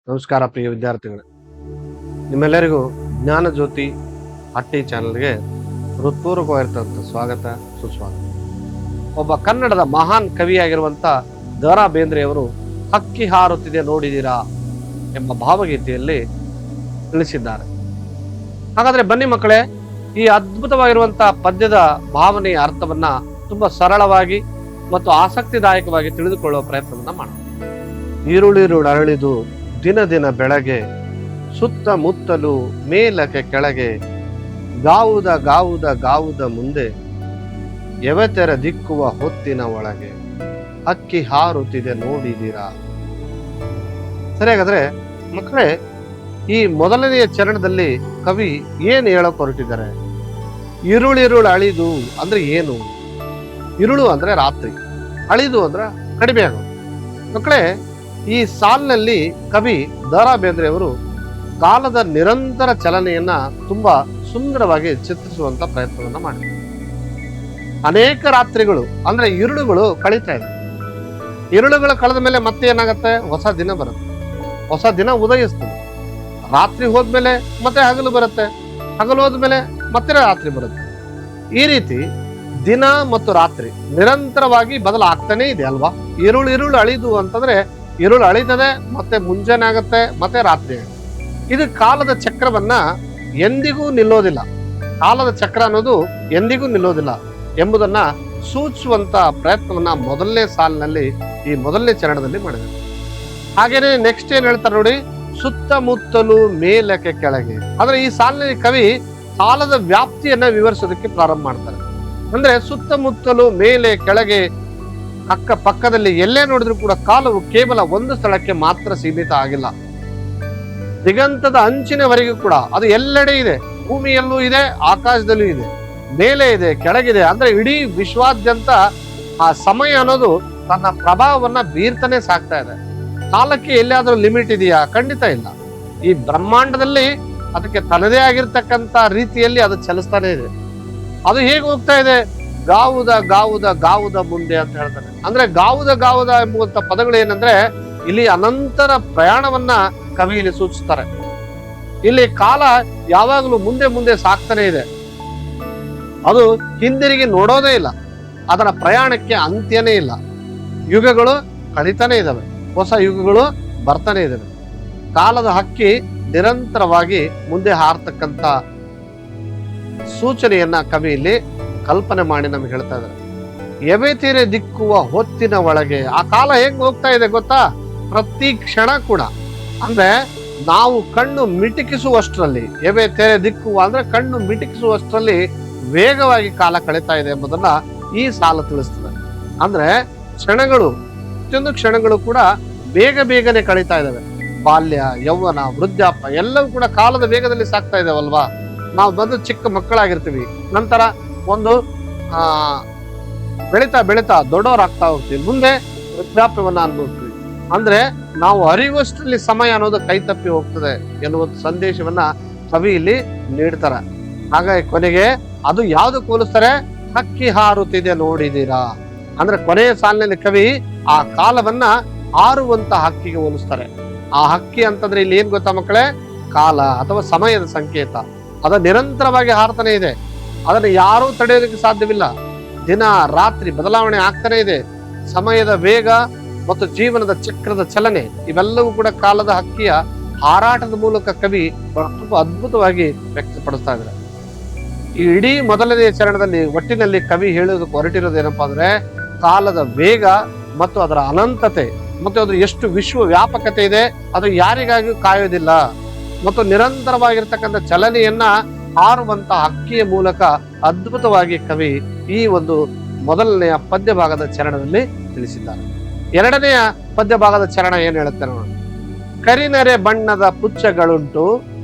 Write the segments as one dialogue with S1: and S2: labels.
S1: ನಮಸ್ಕಾರ ಪ್ರಿಯ ವಿದ್ಯಾರ್ಥಿಗಳೇ, ನಿಮ್ಮೆಲ್ಲರಿಗೂ ಜ್ಞಾನ ಜ್ಯೋತಿ ಹಟ್ಟಿ ಚಾನೆಲ್ಗೆ ಹೃತ್ಪೂರ್ವಕವಾಗಿರ್ತಕ್ಕಂಥ ಸ್ವಾಗತ ಸುಸ್ವಾಗತ. ಒಬ್ಬ ಕನ್ನಡದ ಮಹಾನ್ ಕವಿಯಾಗಿರುವಂಥ ದ.ರಾ ಬೇಂದ್ರೆಯವರು ಹಕ್ಕಿ ಹಾರುತ್ತಿದೆ ನೋಡಿದಿರಾ ಎಂಬ ಭಾವಗೀತೆಯಲ್ಲಿ ತಿಳಿಸಿದ್ದಾರೆ. ಹಾಗಾದ್ರೆ ಬನ್ನಿ ಮಕ್ಕಳೇ, ಈ ಅದ್ಭುತವಾಗಿರುವಂತಹ ಪದ್ಯದ ಭಾವನೆಯ ಅರ್ಥವನ್ನ ತುಂಬಾ ಸರಳವಾಗಿ ಮತ್ತು ಆಸಕ್ತಿದಾಯಕವಾಗಿ ತಿಳಿದುಕೊಳ್ಳುವ ಪ್ರಯತ್ನವನ್ನ ಮಾಡೋಣ. ಈರುಳಿರುಳು ಅರಳಿದು ದಿನ ದಿನ ಬೆಳಗ್ಗೆ, ಸುತ್ತಮುತ್ತಲು ಮೇಲಕ್ಕೆ ಕೆಳಗೆ, ಗಾವುದ ಗಾವುದ ಗಾವುದ ಮುಂದೆ, ಎವೆತೆರ ದಿಕ್ಕುವ ಹೊತ್ತಿನ ಒಳಗೆ, ಹಕ್ಕಿ ಹಾರುತ್ತಿದೆ ನೋಡಿದಿರಾ. ಸರಿಯಾಗಾದ್ರೆ ಮಕ್ಕಳೇ, ಈ ಮೊದಲನೆಯ ಚರಣದಲ್ಲಿ ಕವಿ ಏನು ಹೇಳಕ್ ಹೊರಟಿದ್ದಾರೆ? ಈರುಳಿರುಳು ಅಳಿದು ಅಂದ್ರೆ ಏನು? ಇರುಳು ಅಂದ್ರೆ ರಾತ್ರಿ, ಅಳಿದು ಅಂದ್ರೆ ಕಡಿಮೆ ಆಗೋದು. ಮಕ್ಕಳೇ, ಈ ಸಾಲಿನಲ್ಲಿ ಕವಿ ದ.ರಾ ಬೇಂದ್ರೆಯವರು ಕಾಲದ ನಿರಂತರ ಚಲನೆಯನ್ನ ತುಂಬಾ ಸುಂದರವಾಗಿ ಚಿತ್ರಿಸುವಂತ ಪ್ರಯತ್ನವನ್ನ ಮಾಡಿದ್ದಾರೆ. ಅನೇಕ ರಾತ್ರಿಗಳು ಅಂದ್ರೆ ಇರುಳುಗಳು ಕಳೀತಾ ಇದೆ. ಇರುಳುಗಳು ಕಳೆದ ಮೇಲೆ ಮತ್ತೆ ಏನಾಗತ್ತೆ? ಹೊಸ ದಿನ ಬರುತ್ತೆ, ಹೊಸ ದಿನ ಉದಯಿಸ್ತದೆ. ರಾತ್ರಿ ಹೋದ್ಮೇಲೆ ಮತ್ತೆ ಹಗಲು ಬರುತ್ತೆ, ಹಗಲು ಹೋದ್ಮೇಲೆ ಮತ್ತೆ ರಾತ್ರಿ ಬರುತ್ತೆ. ಈ ರೀತಿ ದಿನ ಮತ್ತು ರಾತ್ರಿ ನಿರಂತರವಾಗಿ ಬದಲಾಗ್ತಾನೆ ಇದೆ ಅಲ್ವಾ? ಇರುಳು ಅಳಿದು ಅಂತಂದ್ರೆ ಇರುಳು ಅಳಿತದೆ, ಮತ್ತೆ ಮುಂಜಾನೆ ಆಗತ್ತೆ, ಮತ್ತೆ ರಾತ್ರಿ ಆಗುತ್ತೆ. ಇದು ಕಾಲದ ಚಕ್ರವನ್ನ ಎಂದಿಗೂ ನಿಲ್ಲೋದಿಲ್ಲ. ಕಾಲದ ಚಕ್ರ ಅನ್ನೋದು ಎಂದಿಗೂ ನಿಲ್ಲೋದಿಲ್ಲ ಎಂಬುದನ್ನ ಸೂಚಿಸುವಂತ ಪ್ರಯತ್ನವನ್ನ ಮೊದಲನೇ ಸಾಲಿನಲ್ಲಿ, ಈ ಮೊದಲನೇ ಚರಣದಲ್ಲಿ ಮಾಡಿದ್ದಾರೆ. ಹಾಗೇನೆ ನೆಕ್ಸ್ಟ್ ಏನ್ ಹೇಳ್ತಾರೆ ನೋಡಿ, ಸುತ್ತಮುತ್ತಲು ಮೇಲಕ್ಕೆ ಕೆಳಗೆ. ಅಂದ್ರೆ ಈ ಸಾಲಿನಲ್ಲಿ ಕವಿ ಕಾಲದ ವ್ಯಾಪ್ತಿಯನ್ನ ವಿವರಿಸೋದಕ್ಕೆ ಪ್ರಾರಂಭ ಮಾಡ್ತಾರೆ. ಅಂದ್ರೆ ಸುತ್ತಮುತ್ತಲು ಮೇಲೆ ಕೆಳಗೆ ಅಕ್ಕ ಪಕ್ಕದಲ್ಲಿ ಎಲ್ಲೇ ನೋಡಿದ್ರು ಕೂಡ ಕಾಲವು ಕೇವಲ ಒಂದು ಸ್ಥಳಕ್ಕೆ ಮಾತ್ರ ಸೀಮಿತ ಆಗಿಲ್ಲ. ದಿಗಂತದ ಅಂಚಿನವರೆಗೂ ಕೂಡ ಅದು ಎಲ್ಲೆಡೆ ಇದೆ. ಭೂಮಿಯಲ್ಲೂ ಇದೆ, ಆಕಾಶದಲ್ಲೂ ಇದೆ, ಮೇಲೆ ಇದೆ, ಕೆಳಗಿದೆ. ಅಂದ್ರೆ ಇಡೀ ವಿಶ್ವಾದ್ಯಂತ ಆ ಸಮಯ ಅನ್ನೋದು ತನ್ನ ಪ್ರಭಾವವನ್ನ ಬೀರ್ತಾನೆ ಸಾಕ್ತಾ ಇದೆ. ಕಾಲಕ್ಕೆ ಎಲ್ಲಿಯಾದ್ರೂ ಲಿಮಿಟ್ ಇದೆಯಾ? ಖಂಡಿತ ಇಲ್ಲ. ಈ ಬ್ರಹ್ಮಾಂಡದಲ್ಲಿ ಅದಕ್ಕೆ ತನ್ನದೇ ಆಗಿರ್ತಕ್ಕಂಥ ರೀತಿಯಲ್ಲಿ ಅದು ಚಲಿಸ್ತಾನೆ ಇದೆ. ಅದು ಹೇಗೆ ಹೋಗ್ತಾ ಇದೆ? ಗಾವುದ ಗಾವುದ ಗಾವುದ ಮುಂದೆ ಅಂತ ಹೇಳ್ತಾನೆ. ಅಂದ್ರೆ ಗಾವುದ ಗಾವುದ ಎಂಬುವಂತ ಪದಗಳು ಏನಂದ್ರೆ, ಇಲ್ಲಿ ಅನಂತರ ಪ್ರಯಾಣವನ್ನ ಕವಿ ಇಲ್ಲಿ ಸೂಚಿಸ್ತಾರೆ. ಇಲ್ಲಿ ಕಾಲ ಯಾವಾಗಲೂ ಮುಂದೆ ಮುಂದೆ ಸಾಕ್ತಾನೆ ಇದೆ. ಅದು ಹಿಂದಿರುಗಿ ನೋಡೋದೇ ಇಲ್ಲ. ಅದರ ಪ್ರಯಾಣಕ್ಕೆ ಅಂತ್ಯನೇ ಇಲ್ಲ. ಯುಗಗಳು ಕಳೀತಾನೆ ಇದಾವೆ, ಹೊಸ ಯುಗಗಳು ಬರ್ತಾನೆ ಇದಾವೆ. ಕಾಲದ ಹಕ್ಕಿ ನಿರಂತರವಾಗಿ ಮುಂದೆ ಹಾರತಕ್ಕಂತ ಸೂಚನೆಯನ್ನ ಕವಿ ಇಲ್ಲಿ ಕಲ್ಪನೆ ಮಾಡಿ ನಮ್ಗೆ ಹೇಳ್ತಾ ಇದ್ದಾರೆ. ಎವೆತೆರೆ ದಿಕ್ಕುವ ಹೊತ್ತಿನ ಒಳಗೆ. ಆ ಕಾಲ ಹೆಂಗ್ ಹೋಗ್ತಾ ಇದೆ ಗೊತ್ತಾ? ಪ್ರತಿ ಕ್ಷಣ ಕೂಡ ಅಂದ್ರೆ ನಾವು ಕಣ್ಣು ಮಿಟಿಕಿಸುವಷ್ಟರಲ್ಲಿ, ಎವೆತೆರೆ ದಿಕ್ಕುವ ಅಂದ್ರೆ ಕಣ್ಣು ಮಿಟಿಕಿಸುವಷ್ಟರಲ್ಲಿ ವೇಗವಾಗಿ ಕಾಲ ಕಳೀತಾ ಇದೆ ಎಂಬುದನ್ನ ಈ ಸಾಲು ತಿಳಿಸ್ತದೆ. ಅಂದ್ರೆ ಕ್ಷಣಗಳು, ಪ್ರತಿಯೊಂದು ಕ್ಷಣಗಳು ಕೂಡ ಬೇಗ ಬೇಗನೆ ಕಳೀತಾ ಇದ್ದಾವೆ. ಬಾಲ್ಯ, ಯೌವನ, ವೃದ್ಧಾಪ್ಯ ಎಲ್ಲವೂ ಕೂಡ ಕಾಲದ ವೇಗದಲ್ಲಿ ಸಾಕ್ತಾ ಇದಾವಲ್ವಾ? ನಾವು ಬಂದು ಚಿಕ್ಕ ಮಕ್ಕಳಾಗಿರ್ತೀವಿ, ನಂತರ ಒಂದು ಬೆಳೀತಾ ಬೆಳೀತಾ ದೊಡ್ಡವರಾಗ್ತಾ ಹೋಗ್ತೀವಿ, ಮುಂದೆ ವೃದ್ಧಾಪ್ಯವನ್ನ ಅನುಭವಿಸ್ತೀವಿ. ಅಂದ್ರೆ ನಾವು ಅರಿವಷ್ಟರಲ್ಲಿ ಸಮಯ ಅನ್ನೋದು ಕೈ ತಪ್ಪಿ ಹೋಗ್ತದೆ ಎನ್ನುವ ಸಂದೇಶವನ್ನ ಕವಿ ಇಲ್ಲಿ ನೀಡ್ತಾರೆ. ಹಾಗಾಗಿ ಕೊನೆಗೆ ಅದು ಯಾವ್ದು ಹೋಲಿಸ್ತಾರೆ? ಹಕ್ಕಿ ಹಾರುತ್ತಿದೆ ನೋಡಿದೀರಾ. ಅಂದ್ರೆ ಕೊನೆಯ ಸಾಲಿನಲ್ಲಿ ಕವಿ ಆ ಕಾಲವನ್ನ ಹಾರುವಂತ ಹಕ್ಕಿಗೆ ಹೋಲಿಸ್ತಾರೆ. ಆ ಹಕ್ಕಿ ಅಂತಂದ್ರೆ ಇಲ್ಲಿ ಏನ್ ಗೊತ್ತಾ ಮಕ್ಕಳೇ? ಕಾಲ ಅಥವಾ ಸಮಯದ ಸಂಕೇತ. ಅದು ನಿರಂತರವಾಗಿ ಹಾರ್ತಾನೆ ಇದೆ. ಅದನ್ನು ಯಾರೂ ತಡೆಯೋದಕ್ಕೆ ಸಾಧ್ಯವಿಲ್ಲ. ದಿನ ರಾತ್ರಿ ಬದಲಾವಣೆ ಆಗ್ತಾನೆ ಇದೆ. ಸಮಯದ ವೇಗ ಮತ್ತು ಜೀವನದ ಚಕ್ರದ ಚಲನೆ ಇವೆಲ್ಲವೂ ಕೂಡ ಕಾಲದ ಹಕ್ಕಿಯ ಹಾರಾಟದ ಮೂಲಕ ಕವಿ ತುಂಬಾ ಅದ್ಭುತವಾಗಿ ವ್ಯಕ್ತಪಡಿಸ್ತಾ ಇದ್ದಾರೆ. ಈ ಇಡೀ ಮೊದಲನೆಯ ಚರಣದಲ್ಲಿ ಒಟ್ಟಿನಲ್ಲಿ ಕವಿ ಹೇಳೋದಕ್ಕೆ ಹೊರಟಿರೋದು ಏನಪ್ಪಾ ಅಂದ್ರೆ, ಕಾಲದ ವೇಗ ಮತ್ತು ಅದರ ಅನಂತತೆ ಮತ್ತು ಅದ್ರ ಎಷ್ಟು ವಿಶ್ವ ವ್ಯಾಪಕತೆ ಇದೆ, ಅದು ಯಾರಿಗಾಗಿಯೂ ಕಾಯೋದಿಲ್ಲ. ಮತ್ತು ನಿರಂತರವಾಗಿರ್ತಕ್ಕಂಥ ಚಲನೆಯನ್ನ ಹಾರುವಂತ ಹಕ್ಕಿಯ ಮೂಲಕ ಅದ್ಭುತವಾಗಿ ಕವಿ ಈ ಒಂದು ಮೊದಲನೆಯ ಪದ್ಯ ಭಾಗದ ಚರಣದಲ್ಲಿ ತಿಳಿಸಿದ್ದಾರೆ. ಎರಡನೆಯ ಪದ್ಯ ಭಾಗದ ಚರಣ ಏನ್ ಹೇಳುತ್ತೆ ನೋಡಿ. ಕರಿನರೆ ಬಣ್ಣದ ಪುಚ್ಚಗಳುಂಟು,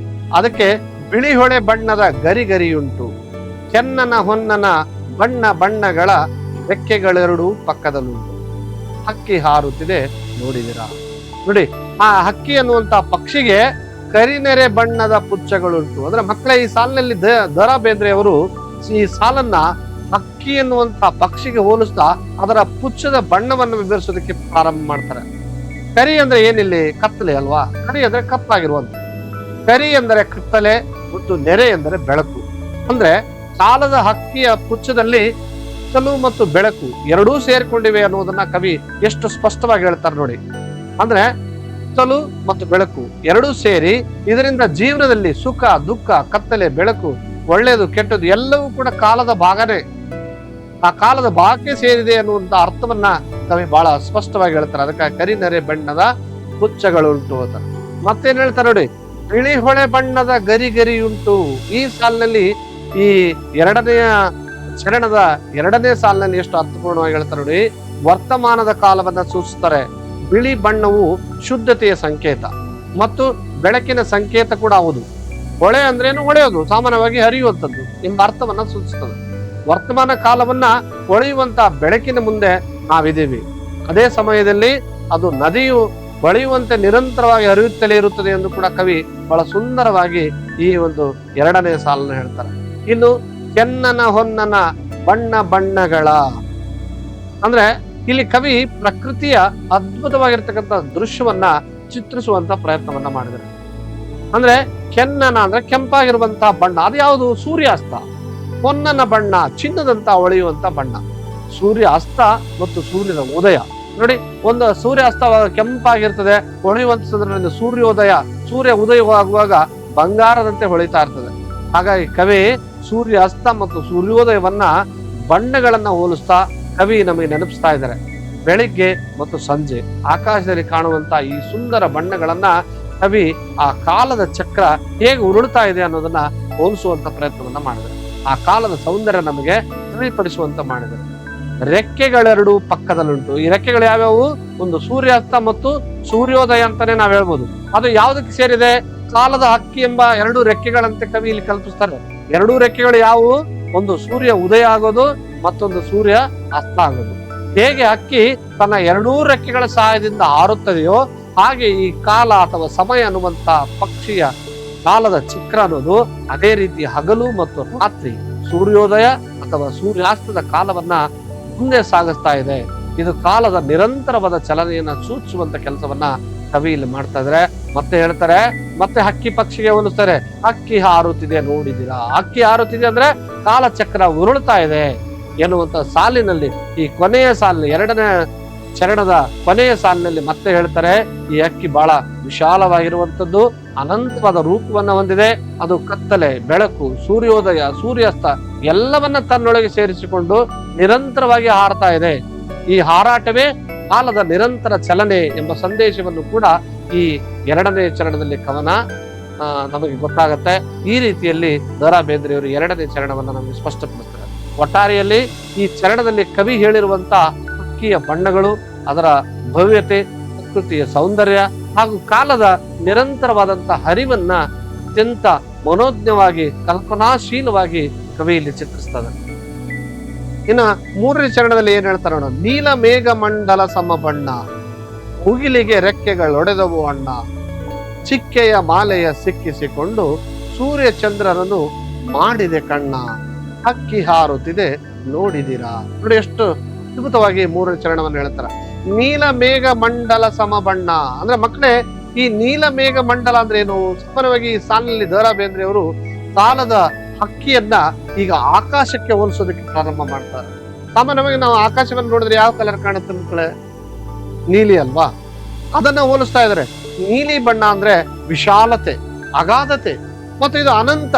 S1: ಅದಕ್ಕೆ ಬಿಳಿ ಹೊಳೆ ಬಣ್ಣದ ಗರಿಗರಿಯುಂಟು, ಕೆನ್ನನ ಹೊನ್ನನ ಬಣ್ಣ ಬಣ್ಣಗಳ ರೆಕ್ಕೆಗಳೆರಡು ಪಕ್ಕದಲ್ಲುಂಟು, ಹಕ್ಕಿ ಹಾರುತ್ತಿದೆ ನೋಡಿದಿರಾ. ನೋಡಿ, ಆ ಹಕ್ಕಿ ಅನ್ನುವಂತ ಪಕ್ಷಿಗೆ ಕರಿನೆರೆ ಬಣ್ಣದ ಪುಚ್ಚಗಳುಂಟು. ಅಂದ್ರೆ ಮಕ್ಕಳ ಈ ಸಾಲಿನಲ್ಲಿ ದ.ರಾ ಬೇಂದ್ರೆಯವರು ಈ ಸಾಲನ್ನ ಹಕ್ಕಿ ಎನ್ನುವಂತ ಪಕ್ಷಿಗೆ ಹೋಲಿಸ್ತಾ ಅದರ ಪುಚ್ಚದ ಬಣ್ಣವನ್ನು ವಿವರಿಸೋದಕ್ಕೆ ಪ್ರಾರಂಭ ಮಾಡ್ತಾರೆ. ಕರಿ ಅಂದ್ರೆ ಏನಿಲ್ಲಿ? ಕತ್ತಲೆ ಅಲ್ವಾ? ಕರಿ ಅಂದ್ರೆ ಕಪ್ಪಾಗಿರುವಂತ. ಕರಿ ಎಂದರೆ ಕತ್ತಲೆ ಮತ್ತು ನೆರೆ ಎಂದರೆ ಬೆಳಕು. ಅಂದ್ರೆ ಕಾಲದ ಹಕ್ಕಿಯ ಪುಚ್ಚದಲ್ಲಿ ಕತ್ತಲು ಮತ್ತು ಬೆಳಕು ಎರಡೂ ಸೇರ್ಕೊಂಡಿವೆ ಅನ್ನೋದನ್ನ ಕವಿ ಎಷ್ಟು ಸ್ಪಷ್ಟವಾಗಿ ಹೇಳ್ತಾರೆ ನೋಡಿ. ಅಂದ್ರೆ ಕತ್ತಲು ಮತ್ತು ಬೆಳಕು ಎರಡೂ ಸೇರಿ ಇದರಿಂದ ಜೀವನದಲ್ಲಿ ಸುಖ ದುಃಖ, ಕತ್ತಲೆ ಬೆಳಕು, ಒಳ್ಳೆಯದು ಕೆಟ್ಟದ್ದು ಎಲ್ಲವೂ ಕೂಡ ಕಾಲದ ಭಾಗನೇ. ಆ ಕಾಲದ ಭಾಗಕ್ಕೆ ಸೇರಿದೆ ಅನ್ನುವಂತ ಅರ್ಥವನ್ನ ಕವಿ ಬಹಳ ಸ್ಪಷ್ಟವಾಗಿ ಹೇಳ್ತಾರೆ. ಅದಕ್ಕೆ ಕರಿನೆರೆ ಬಣ್ಣದ ಪುಚ್ಚಗಳುಂಟು ಅಂತ ಮತ್ತೇನ್ ಹೇಳ್ತಾರೆ ನೋಡಿ. ಬಿಳಿ ಹೊಳೆ ಬಣ್ಣದ ಗರಿ ಗರಿ ಉಂಟು. ಈ ಸಾಲಿನಲ್ಲಿ ಈ ಎರಡನೆಯ ಚರಣದ ಎರಡನೇ ಸಾಲಿನಲ್ಲಿ ಎಷ್ಟು ಅರ್ಥಪೂರ್ಣವಾಗಿ ಹೇಳ್ತಾರೆ ನೋಡಿ. ವರ್ತಮಾನದ ಕಾಲವನ್ನ ಸೂಚಿಸ್ತಾರೆ. ಬಿಳಿ ಬಣ್ಣವು ಶುದ್ಧತೆಯ ಸಂಕೇತ ಮತ್ತು ಬೆಳಕಿನ ಸಂಕೇತ ಕೂಡ ಹೌದು. ಹೊಳೆ ಅಂದ್ರೇನು? ಹೊಳೆಯೋದು, ಸಾಮಾನ್ಯವಾಗಿ ಹರಿಯುವಂಥದ್ದು ಎಂಬ ಅರ್ಥವನ್ನ ಸೂಚಿಸ್ತದೆ. ವರ್ತಮಾನ ಕಾಲವನ್ನ ಹೊಳೆಯುವಂತ ಬೆಳಕಿನ ಮುಂದೆ ನಾವಿದ್ದೀವಿ. ಅದೇ ಸಮಯದಲ್ಲಿ ಅದು ನದಿಯು ಹೊಳೆಯುವಂತೆ ನಿರಂತರವಾಗಿ ಹರಿಯುತ್ತಲೇ ಇರುತ್ತದೆ ಎಂದು ಕೂಡ ಕವಿ ಬಹಳ ಸುಂದರವಾಗಿ ಈ ಒಂದು ಎರಡನೇ ಸಾಲನ್ನು ಹೇಳ್ತಾರೆ. ಇನ್ನು ಕೆನ್ನನ ಹೊನ್ನನ ಬಣ್ಣ ಬಣ್ಣಗಳ ಅಂದ್ರೆ ಇಲ್ಲಿ ಕವಿ ಪ್ರಕೃತಿಯ ಅದ್ಭುತವಾಗಿರ್ತಕ್ಕಂಥ ದೃಶ್ಯವನ್ನ ಚಿತ್ರಿಸುವಂತ ಪ್ರಯತ್ನವನ್ನ ಮಾಡಿದ್ದಾರೆ. ಅಂದ್ರೆ ಕೆನ್ನನ ಅಂದ್ರೆ ಕೆಂಪಾಗಿರುವಂತಹ ಬಣ್ಣ, ಅದು ಯಾವುದು? ಸೂರ್ಯಾಸ್ತ. ಹೊನ್ನನ ಬಣ್ಣ ಚಿನ್ನದಂತ ಹೊಳೆಯುವಂತ ಬಣ್ಣ. ಸೂರ್ಯ ಅಸ್ತ ಮತ್ತು ಸೂರ್ಯನ ಉದಯ ನೋಡಿ. ಒಂದು ಸೂರ್ಯಾಸ್ತ ಕೆಂಪಾಗಿರ್ತದೆ, ಹೊಳೆಯುವಂತ ಸಂದರ್ಭದಲ್ಲಿ ಸೂರ್ಯ ಉದಯವಾಗುವಾಗ ಬಂಗಾರದಂತೆ ಹೊಳಿತಾ ಇರ್ತದೆ. ಹಾಗಾಗಿ ಕವಿ ಸೂರ್ಯ ಅಸ್ತ ಮತ್ತು ಸೂರ್ಯೋದಯವನ್ನ ಬಣ್ಣಗಳನ್ನ ಹೋಲಿಸ್ತಾ ಕವಿ ನಮಗೆ ನೆನಪಿಸ್ತಾ ಇದ್ದಾರೆ. ಬೆಳಿಗ್ಗೆ ಮತ್ತು ಸಂಜೆ ಆಕಾಶದಲ್ಲಿ ಕಾಣುವಂತ ಈ ಸುಂದರ ಬಣ್ಣಗಳನ್ನ ಕವಿ ಆ ಕಾಲದ ಚಕ್ರ ಹೇಗೆ ಉರುಳ್ತಾ ಇದೆ ಅನ್ನೋದನ್ನ ಹೋಲಿಸುವಂತ ಪ್ರಯತ್ನವನ್ನ ಮಾಡಿದ್ದಾರೆ. ಆ ಕಾಲದ ಸೌಂದರ್ಯ ನಮಗೆ ತಿಳಿಪಡಿಸುವಂತ ಮಾಡಿದ್ದಾರೆ. ರೆಕ್ಕೆಗಳೆರಡು ಪಕ್ಕದಲ್ಲುಂಟು. ಈ ರೆಕ್ಕೆಗಳು ಯಾವ್ಯಾವು? ಒಂದು ಸೂರ್ಯಾಸ್ತ ಮತ್ತು ಸೂರ್ಯೋದಯ ಅಂತಾನೆ ನಾವ್ ಹೇಳ್ಬೋದು. ಅದು ಯಾವುದಕ್ಕೆ ಸೇರಿದೆ? ಕಾಲದ ಹಕ್ಕಿ ಎಂಬ ಎರಡು ರೆಕ್ಕೆಗಳಂತೆ ಕವಿ ಇಲ್ಲಿ ಕಲ್ಪಿಸ್ತಾರೆ. ಎರಡೂ ರೆಕ್ಕೆಗಳು ಯಾವುವು? ಒಂದು ಸೂರ್ಯ ಉದಯ ಆಗೋದು, ಮತ್ತೊಂದು ಸೂರ್ಯ ಅಸ್ತ ಆಗೋದು. ಹೇಗೆ ಹಕ್ಕಿ ತನ್ನ ಎರಡೂ ರೆಕ್ಕೆಗಳ ಸಹಾಯದಿಂದ ಹಾರುತ್ತದೆಯೋ ಹಾಗೆ ಈ ಕಾಲ ಅಥವಾ ಸಮಯ ಅನ್ನುವಂತ ಪಕ್ಷಿಯ ಕಾಲದ ಚಕ್ರ ಅನ್ನೋದು ಅದೇ ರೀತಿ ಹಗಲು ಮತ್ತು ರಾತ್ರಿ, ಸೂರ್ಯೋದಯ ಅಥವಾ ಸೂರ್ಯಾಸ್ತದ ಕಾಲವನ್ನ ಮುಂದೆ ಸಾಗಿಸ್ತಾ ಇದೆ. ಇದು ಕಾಲದ ನಿರಂತರವಾದ ಚಲನೆಯನ್ನ ಸೂಚಿಸುವಂತ ಕೆಲಸವನ್ನ ಕವಿ ಇಲ್ಲಿ ಮಾಡ್ತಾ ಇದ್ರೆ. ಮತ್ತೆ ಹೇಳ್ತಾರೆ, ಮತ್ತೆ ಹಕ್ಕಿ ಪಕ್ಷಿಗೆ ಹೋಲಿಸ್ತಾರೆ. ಹಕ್ಕಿ ಹಾರುತ್ತಿದೆ ನೋಡಿದಿರಾ? ಹಕ್ಕಿ ಹಾರುತ್ತಿದೆ ಅಂದ್ರೆ ಕಾಲಚಕ್ರ ಉರುಳ್ತಾ ಇದೆ ಎನ್ನುವಂತ ಸಾಲಿನಲ್ಲಿ, ಈ ಕೊನೆಯ ಸಾಲಿನ ಎರಡನೇ ಚರಣದ ಕೊನೆಯ ಸಾಲಿನಲ್ಲಿ ಮತ್ತೆ ಹೇಳ್ತಾರೆ, ಈ ಹಕ್ಕಿ ಬಹಳ ವಿಶಾಲವಾಗಿರುವಂತದ್ದು, ಅನಂತವಾದ ರೂಪವನ್ನ ಹೊಂದಿದೆ. ಅದು ಕತ್ತಲೆ ಬೆಳಕು, ಸೂರ್ಯೋದಯ ಸೂರ್ಯಾಸ್ತ ಎಲ್ಲವನ್ನ ತನ್ನೊಳಗೆ ಸೇರಿಸಿಕೊಂಡು ನಿರಂತರವಾಗಿ ಹಾರತಾ ಇದೆ. ಈ ಹಾರಾಟವೇ ಕಾಲದ ನಿರಂತರ ಚಲನೆ ಎಂಬ ಸಂದೇಶವನ್ನು ಕೂಡ ಈ ಎರಡನೇ ಚರಣದಲ್ಲಿ ಕವನ ನಮಗೆ ಗೊತ್ತಾಗತ್ತೆ. ಈ ರೀತಿಯಲ್ಲಿ ದ.ರಾ ಬೇಂದ್ರೆಯವರು ಎರಡನೇ ಚರಣವನ್ನ ನಮಗೆ ಸ್ಪಷ್ಟಪಡಿಸ್ತಾರೆ. ಒಟ್ಟಾರೆಯಲ್ಲಿ ಈ ಚರಣದಲ್ಲಿ ಕವಿ ಹೇಳಿರುವಂತ ಹಕ್ಕಿಯ ಬಣ್ಣಗಳು, ಅದರ ಭವ್ಯತೆ, ಪ್ರಕೃತಿಯ ಸೌಂದರ್ಯ ಹಾಗೂ ಕಾಲದ ನಿರಂತರವಾದಂತಹ ಹರಿವನ್ನ ಅತ್ಯಂತ ಮನೋಜ್ಞವಾಗಿ ಕಲ್ಪನಾಶೀಲವಾಗಿ ಕವಿ ಇಲ್ಲಿ ಚಿತ್ರಿಸ್ತದೆ. ಇನ್ನ ಮೂರನೇ ಚರಣದಲ್ಲಿ ಏನ್ ಹೇಳ್ತಾರೆ ನೋಡ. ನೀಲ ಮೇಘ ಮಂಡಲ ಸಮ ಬಣ್ಣ, ಮುಗಿಲಿಗೆ ರೆಕ್ಕೆಗಳೊಡೆದವು ಅಣ್ಣ, ಚಿಕ್ಕೆಯ ಮಾಲೆಯ ಸಿಕ್ಕಿಸಿಕೊಂಡು ಸೂರ್ಯ ಚಂದ್ರನನ್ನು ಮಾಡಿದೆ ಕಣ್ಣ, ಹಕ್ಕಿ ಹಾರುತ್ತಿದೆ ನೋಡಿದಿರಾ? ನೋಡಿ ಎಷ್ಟು ಅದ್ಭುತವಾಗಿ ಮೂರನೇ ಚರಣವನ್ನು ಹೇಳ್ತಾರೆ. ನೀಲ ಮೇಘ ಮಂಡಲ ಸಮ ಬಣ್ಣ ಅಂದ್ರೆ ಮಕ್ಕಳೇ, ಈ ನೀಲ ಮೇಘ ಮಂಡಲ ಅಂದ್ರೆ ಏನು? ಸಾಮಾನ್ಯವಾಗಿ ಈ ಸಾಲಿನಲ್ಲಿ ದ.ರಾ ಬೇಂದ್ರೆಯವರು ಕಾಲದ ಹಕ್ಕಿಯನ್ನ ಈಗ ಆಕಾಶಕ್ಕೆ ಹೋಲಿಸೋದಕ್ಕೆ ಪ್ರಾರಂಭ ಮಾಡ್ತಾರೆ. ಸಾಮಾನ್ಯವಾಗಿ ನಾವು ಆಕಾಶವನ್ನು ನೋಡಿದ್ರೆ ಯಾವ ಕಲರ್ ಕಾಣುತ್ತೆ ಮಕ್ಕಳೇ? ನೀಲಿ ಅಲ್ವಾ? ಅದನ್ನ ಹೋಲಿಸ್ತಾ ಇದ್ದಾರೆ. ನೀಲಿ ಬಣ್ಣ ಅಂದ್ರೆ ವಿಶಾಲತೆ, ಅಗಾಧತೆ ಮತ್ತು ಇದು ಅನಂತ.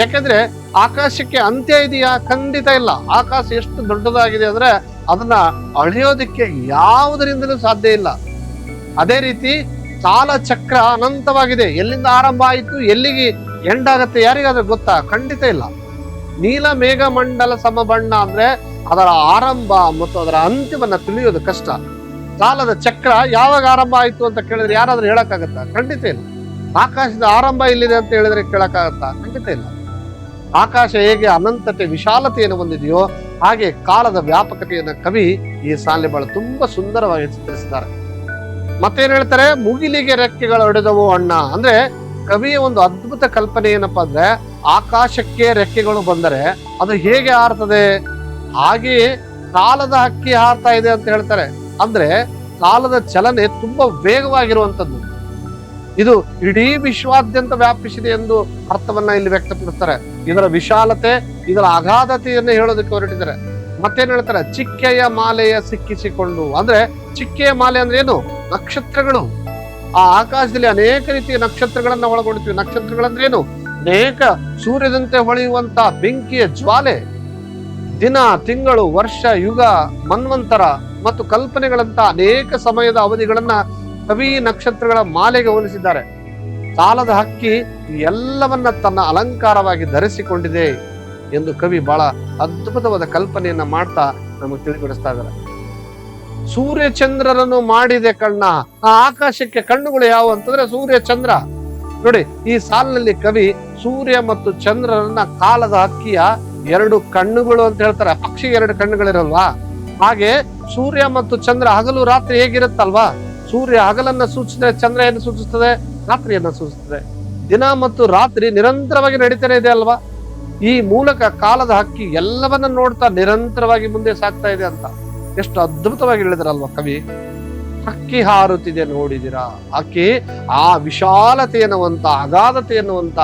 S1: ಯಾಕಂದ್ರೆ ಆಕಾಶಕ್ಕೆ ಅಂತ್ಯ ಇದೆಯಾ? ಖಂಡಿತ ಇಲ್ಲ. ಆಕಾಶ ಎಷ್ಟು ದೊಡ್ಡದಾಗಿದೆ ಅಂದ್ರೆ ಅದನ್ನ ಅಳೆಯೋದಿಕ್ಕೆ ಯಾವುದರಿಂದಲೂ ಸಾಧ್ಯ ಇಲ್ಲ. ಅದೇ ರೀತಿ ಕಾಲ ಚಕ್ರ ಅನಂತವಾಗಿದೆ. ಎಲ್ಲಿಂದ ಆರಂಭ ಆಯಿತು ಎಲ್ಲಿಗೆ ಎಂಡ್ ಆಗತ್ತೆ ಯಾರಿಗಾದ್ರೂ ಗೊತ್ತಾ? ಖಂಡಿತ ಇಲ್ಲ. ನೀಲ ಮೇಘ ಮಂಡಲ ಸಮ ಬಣ್ಣ ಅಂದ್ರೆ ಅದರ ಆರಂಭ ಮತ್ತು ಅದರ ಅಂತ್ಯವನ್ನ ತಿಳಿಯೋದು ಕಷ್ಟ. ಕಾಲದ ಚಕ್ರ ಯಾವಾಗ ಆರಂಭ ಆಯ್ತು ಅಂತ ಕೇಳಿದ್ರೆ ಯಾರಾದ್ರೂ ಹೇಳಕ್ಕಾಗತ್ತಾ? ಖಂಡಿತ ಇಲ್ಲ. ಆಕಾಶದ ಆರಂಭ ಇಲ್ಲಿದೆ ಅಂತ ಹೇಳಿದ್ರೆ ಕೇಳಕ್ಕಾಗತ್ತಾ? ಖಂಡಿತ ಇಲ್ಲ. ಆಕಾಶ ಹೇಗೆ ಅನಂತತೆ ವಿಶಾಲತೆಯನ್ನು ಹೊಂದಿದೆಯೋ ಹಾಗೆ ಕಾಲದ ವ್ಯಾಪಕತೆಯನ್ನ ಕವಿ ಈ ಸಾಲಿನ ಬಹಳ ತುಂಬಾ ಸುಂದರವಾಗಿ ಚಿತ್ರಿಸಿದ್ದಾರೆ. ಮತ್ತೇನ್ ಹೇಳ್ತಾರೆ? ಮುಗಿಲಿಗೆ ರೆಕ್ಕೆಗಳು ಹೊಡೆದವು ಅಣ್ಣ ಅಂದ್ರೆ ಕವಿಯ ಒಂದು ಅದ್ಭುತ ಕಲ್ಪನೆ ಏನಪ್ಪಾ ಅಂದ್ರೆ, ಆಕಾಶಕ್ಕೆ ರೆಕ್ಕೆಗಳು ಬಂದರೆ ಅದು ಹೇಗೆ ಹಾರ್ತದೆ? ಹಾಗೆಯೇ ಕಾಲದ ಹಕ್ಕಿ ಹಾರ್ತಾ ಇದೆ ಅಂತ ಹೇಳ್ತಾರೆ. ಅಂದ್ರೆ ಕಾಲದ ಚಲನೆ ತುಂಬಾ ವೇಗವಾಗಿರುವಂತದ್ದು. ಇದು ಇಡೀ ವಿಶ್ವಾದ್ಯಂತ ವ್ಯಾಪಿಸಿದೆ ಎಂದು ಅರ್ಥವನ್ನ ಇಲ್ಲಿ ವ್ಯಕ್ತಪಡಿಸ್ತಾರೆ. ಇದರ ವಿಶಾಲತೆ, ಇದರ ಅಗಾಧತೆಯನ್ನು ಹೇಳೋದಕ್ಕೆ ಹೊರಟಿದ್ದಾರೆ. ಮತ್ತೇನ್ ಹೇಳ್ತಾರೆ? ಚಿಕ್ಕೆಯ ಮಾಲೆಯ ಸಿಕ್ಕಿಸಿಕೊಂಡು, ಅಂದ್ರೆ ಚಿಕ್ಕೆಯ ಮಾಲೆ ಅಂದ್ರೆ ಏನು? ನಕ್ಷತ್ರಗಳು. ಆ ಆಕಾಶದಲ್ಲಿ ಅನೇಕ ರೀತಿಯ ನಕ್ಷತ್ರಗಳನ್ನ ಒಳಗೊಂಡಿದ್ವಿ. ನಕ್ಷತ್ರಗಳಂದ್ರೆ ಏನು? ಅನೇಕ ಸೂರ್ಯದಂತೆ ಹೊಳೆಯುವಂತ ಬೆಂಕಿಯ ಜ್ವಾಲೆ. ದಿನ, ತಿಂಗಳು, ವರ್ಷ, ಯುಗ, ಮನ್ವಂತರ ಮತ್ತು ಕಲ್ಪನೆಗಳಂತ ಅನೇಕ ಸಮಯದ ಅವಧಿಗಳನ್ನ ಕವಿ ನಕ್ಷತ್ರಗಳ ಮಾಲೆಗೆ ಹೋಲಿಸಿದ್ದಾರೆ. ಕಾಲದ ಹಕ್ಕಿ ಎಲ್ಲವನ್ನ ತನ್ನ ಅಲಂಕಾರವಾಗಿ ಧರಿಸಿಕೊಂಡಿದೆ ಎಂದು ಕವಿ ಬಹಳ ಅದ್ಭುತವಾದ ಕಲ್ಪನೆಯನ್ನ ಮಾಡ್ತಾ ನಮಗೆ ತಿಳಿಪಡಿಸ್ತಾ ಇದ್ದಾರೆ. ಸೂರ್ಯ ಚಂದ್ರರನ್ನು ಮಾಡಿದೆ ಕಣ್ಣ. ಆ ಆಕಾಶಕ್ಕೆ ಕಣ್ಣುಗಳು ಯಾವುವು ಅಂತಂದ್ರೆ ಸೂರ್ಯ ಚಂದ್ರ. ನೋಡಿ, ಈ ಸಾಲಿನಲ್ಲಿ ಕವಿ ಸೂರ್ಯ ಮತ್ತು ಚಂದ್ರರನ್ನ ಕಾಲದ ಹಕ್ಕಿಯ ಎರಡು ಕಣ್ಣುಗಳು ಅಂತ ಹೇಳ್ತಾರೆ. ಪಕ್ಷಿ ಎರಡು ಕಣ್ಣುಗಳಿರಲ್ವಾ? ಹಾಗೆ ಸೂರ್ಯ ಮತ್ತು ಚಂದ್ರ ಹಗಲು ರಾತ್ರಿ ಹೇಗಿರುತ್ತಲ್ವಾ? ಸೂರ್ಯ ಹಗಲನ್ನ ಸೂಚಿಸಿದ್ರೆ, ಚಂದ್ರ ಏನು ಸೂಚಿಸ್ತದೆ? ರಾತ್ರಿಯನ್ನ ಸೂಚಿಸ್ತದೆ. ದಿನ ಮತ್ತು ರಾತ್ರಿ ನಿರಂತರವಾಗಿ ನಡೀತಾನೆ ಇದೆ ಅಲ್ವಾ? ಈ ಮೂಲಕ ಕಾಲದ ಹಕ್ಕಿ ಎಲ್ಲವನ್ನ ನೋಡ್ತಾ ನಿರಂತರವಾಗಿ ಮುಂದೆ ಸಾಗ್ತಾ ಇದೆ ಅಂತ ಎಷ್ಟು ಅದ್ಭುತವಾಗಿ ಹೇಳಿದ್ರಲ್ವಾ ಕವಿ. ಹಕ್ಕಿ ಹಾರುತ್ತಿದೆ ನೋಡಿದಿರಾ? ಹಕ್ಕಿ ಆ ವಿಶಾಲತೆ ಎನ್ನುವಂತ, ಅಗಾಧತೆ ಎನ್ನುವಂತ,